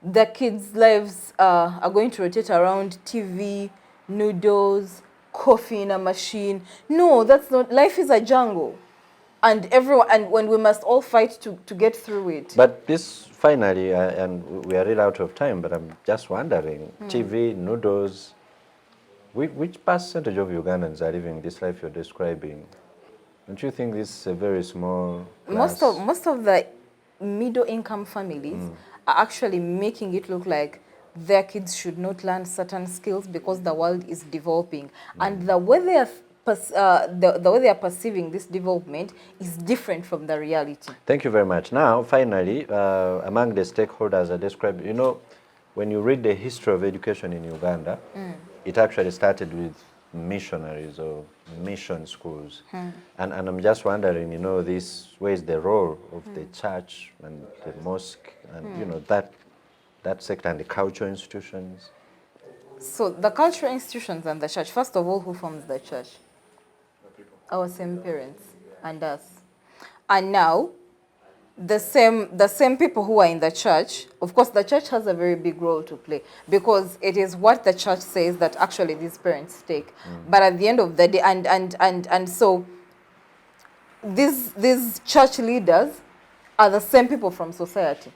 the kids' lives are going to rotate around TV, noodles, coffee in a machine. No, that's not. Life is a jungle. And when we must all fight to get through it. But this finally, and we are really out of time, but I'm just wondering, TV, noodles, which percentage of Ugandans are living this life you're describing? Don't you think this is a very small class? Most of the middle income families are actually making it look like their kids should not learn certain skills because the world is developing. And the way they are perceiving this development is different from the reality. Thank you very much. Now, finally, among the stakeholders I described, you know, when you read the history of education in Uganda, it actually started with missionaries or mission schools. And I'm just wondering, you know, where is the role of the church and the mosque and, you know, that sector and the cultural institutions? So the cultural institutions and the church, first of all, who forms the church? Our same parents and us. And now, the same people who are in the church, of course, the church has a very big role to play because it is what the church says that actually these parents take. But at the end of the day, and so these church leaders are the same people from society.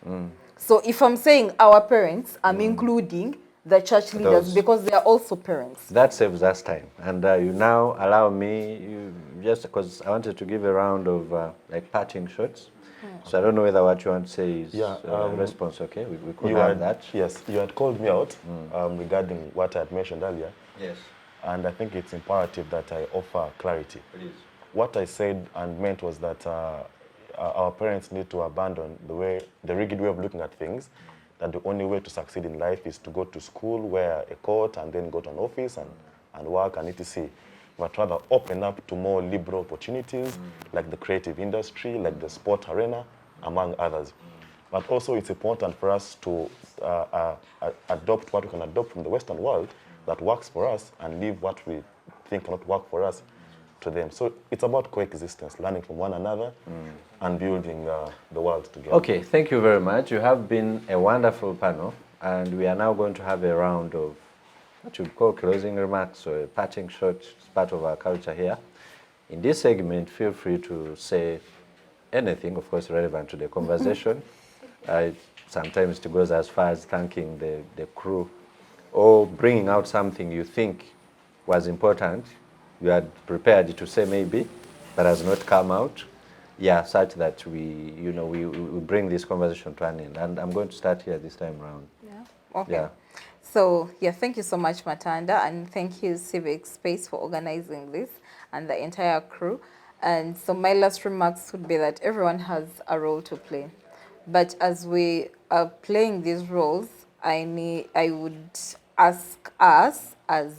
So if I'm saying our parents, I'm including the church leaders because they are also parents. That saves us time. And you now allow me, just because I wanted to give a round of like parting shots. So I don't know whether what you want to say is response, okay? We could have that. Yes, you had called me out regarding what I had mentioned earlier. Yes. And I think it's imperative that I offer clarity. Please. What I said and meant was that our parents need to abandon the rigid way of looking at things, that the only way to succeed in life is to go to school, wear a coat, and then go to an office and work and etc. But rather open up to more liberal opportunities, like the creative industry, like the sport arena, among others. But also it's important for us to adopt what we can adopt from the Western world that works for us and leave what we think cannot work for us to them. So it's about coexistence, learning from one another and building the world together. Okay, thank you very much. You have been a wonderful panel, and we are now going to have a round of what you'd call closing remarks or a parting shot. It's part of our culture here. In this segment, feel free to say anything, of course, relevant to the conversation. Sometimes it goes as far as thanking the crew or bringing out something you think was important. You had prepared to say maybe, but has not come out. Yeah, such that we bring this conversation to an end. And I'm going to start here this time around. Yeah. Okay. Yeah. So, thank you so much, Matanda, and thank you, Civic Space, for organizing this and the entire crew. And so my last remarks would be that everyone has a role to play. But as we are playing these roles, I would ask us as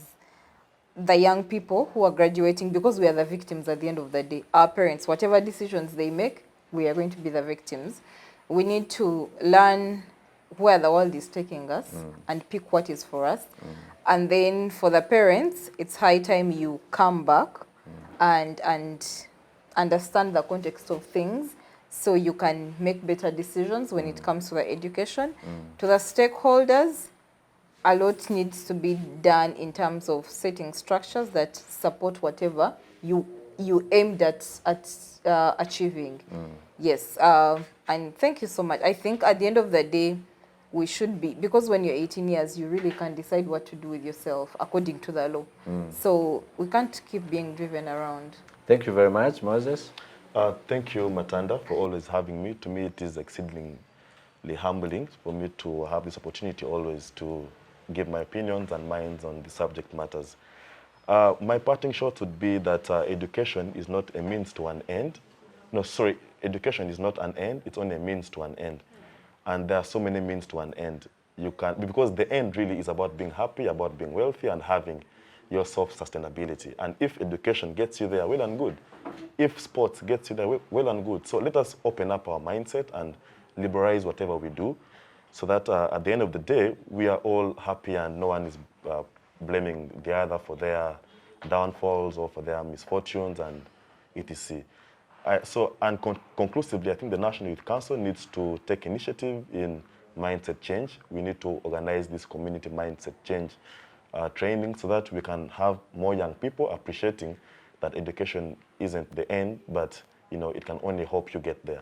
the young people who are graduating, because we are the victims at the end of the day, our parents, whatever decisions they make, we are going to be the victims. We need to learn where the world is taking us and pick what is for us. And then for the parents, it's high time you come back and understand the context of things so you can make better decisions when it comes to the education. To the stakeholders, a lot needs to be done in terms of setting structures that support whatever you aimed at achieving. Yes, and thank you so much. I think at the end of the day, we should be, because when you're 18 years, you really can decide what to do with yourself according to the law. So we can't keep being driven around. Thank you very much, Moses. Thank you, Matanda, for always having me. To me, it is exceedingly humbling for me to have this opportunity always to give my opinions and minds on the subject matters. My parting shot would be that education is not a means to an end. No, sorry, education is not an end, it's only a means to an end. And there are so many means to an end. Because the end really is about being happy, about being wealthy and having your self-sustainability. And if education gets you there, well and good. If sports gets you there, well and good. So let us open up our mindset and liberalize whatever we do, so that at the end of the day, we are all happy and no one is blaming the other for their downfalls or for their misfortunes and etc. Conclusively, I think the National Youth Council needs to take initiative in mindset change. We need to organize this community mindset change training so that we can have more young people appreciating that education isn't the end, but it can only help you get there.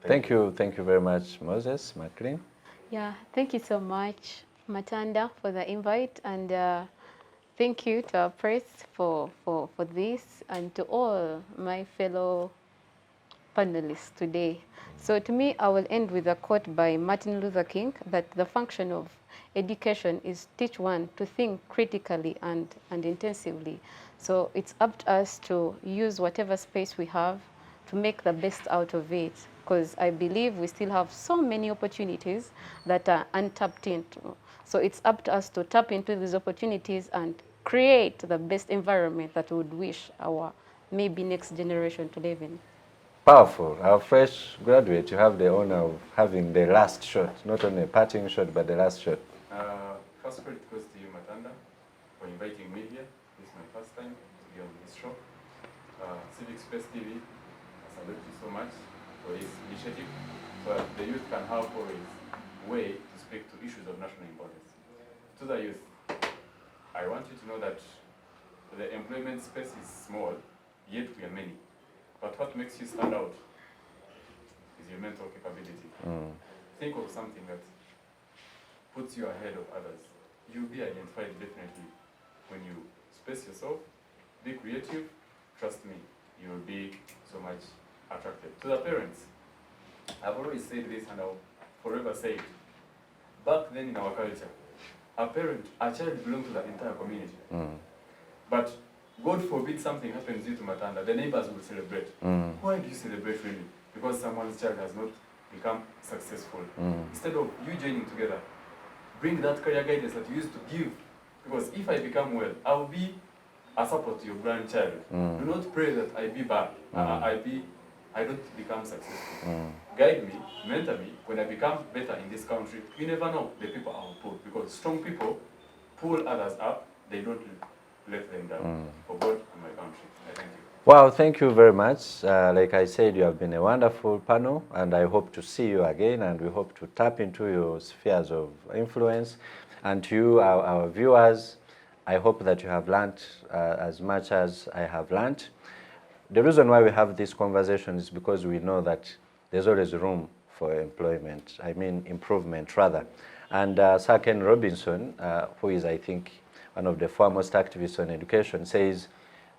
Thank you very much, Moses. Mackie. Yeah, thank you so much, Matanda, for the invite, and thank you to our press for this, and to all my fellow panelists today. So to me, I will end with a quote by Martin Luther King, that the function of education is teach one to think critically and intensively. So it's up to us to use whatever space we have to make the best out of it, because I believe we still have so many opportunities that are untapped into. So it's up to us to tap into these opportunities and create the best environment that we would wish our maybe next generation to live in. Powerful. Our fresh graduate, you have the honor of having the last shot, not only a parting shot, but the last shot. First credit goes to you, Matanda, for inviting me here. This is my first time to be on this show. Civic Space TV, I salute you so much for this initiative, so that the youth can have always a way to speak to issues of national importance. To the youth, I want you to know that the employment space is small, yet we are many. But what makes you stand out is your mental capability. Think of something that puts you ahead of others. You'll be identified definitely when you space yourself, be creative, trust me, you'll be so much attracted. To the parents, I've always said this and I'll forever say it. Back then in our culture, a child belonged to the entire community. But God forbid something happens to you to Matanda, the neighbors will celebrate. Why do you celebrate really? Because someone's child has not become successful. Instead of you joining together, bring that career guidance that you used to give. Because if I become well, I will be a support to your grandchild. Do not pray that I be bad. I don't become successful. Guide me, mentor me. When I become better in this country, you never know the people I will pull. Because strong people pull others up, they don't let them down. For God and my country. I thank you. Wow, thank you very much. Like I said, you have been a wonderful panel, and I hope to see you again, and we hope to tap into your spheres of influence. And to you, our viewers, I hope that you have learned as much as I have learned. The reason why we have this conversation is because we know that there's always room for employment, improvement rather. And Sir Ken Robinson, who is, I think, one of the foremost activists on education, says,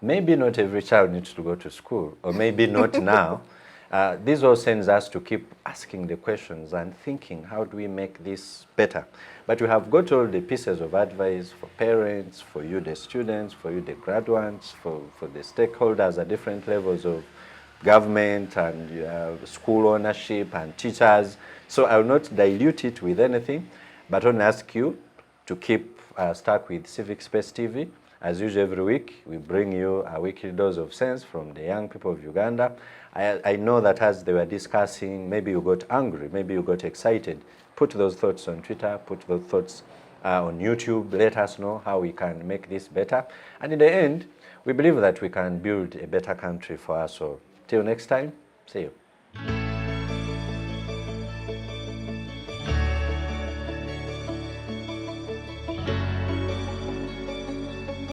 maybe not every child needs to go to school, or maybe not now. This all sends us to keep asking the questions and thinking, how do we make this better? But we have got all the pieces of advice for parents, for you the students, for you the graduates, for the stakeholders at different levels of government and school ownership and teachers. So I will not dilute it with anything, but only ask you to keep stuck with Civic Space TV. As usual, every week, we bring you a weekly dose of sense from the young people of Uganda. I know that as they were discussing, maybe you got angry, maybe you got excited. Put those thoughts on Twitter, put those thoughts on YouTube. Let us know how we can make this better. And in the end, we believe that we can build a better country for us all. Till next time, see you.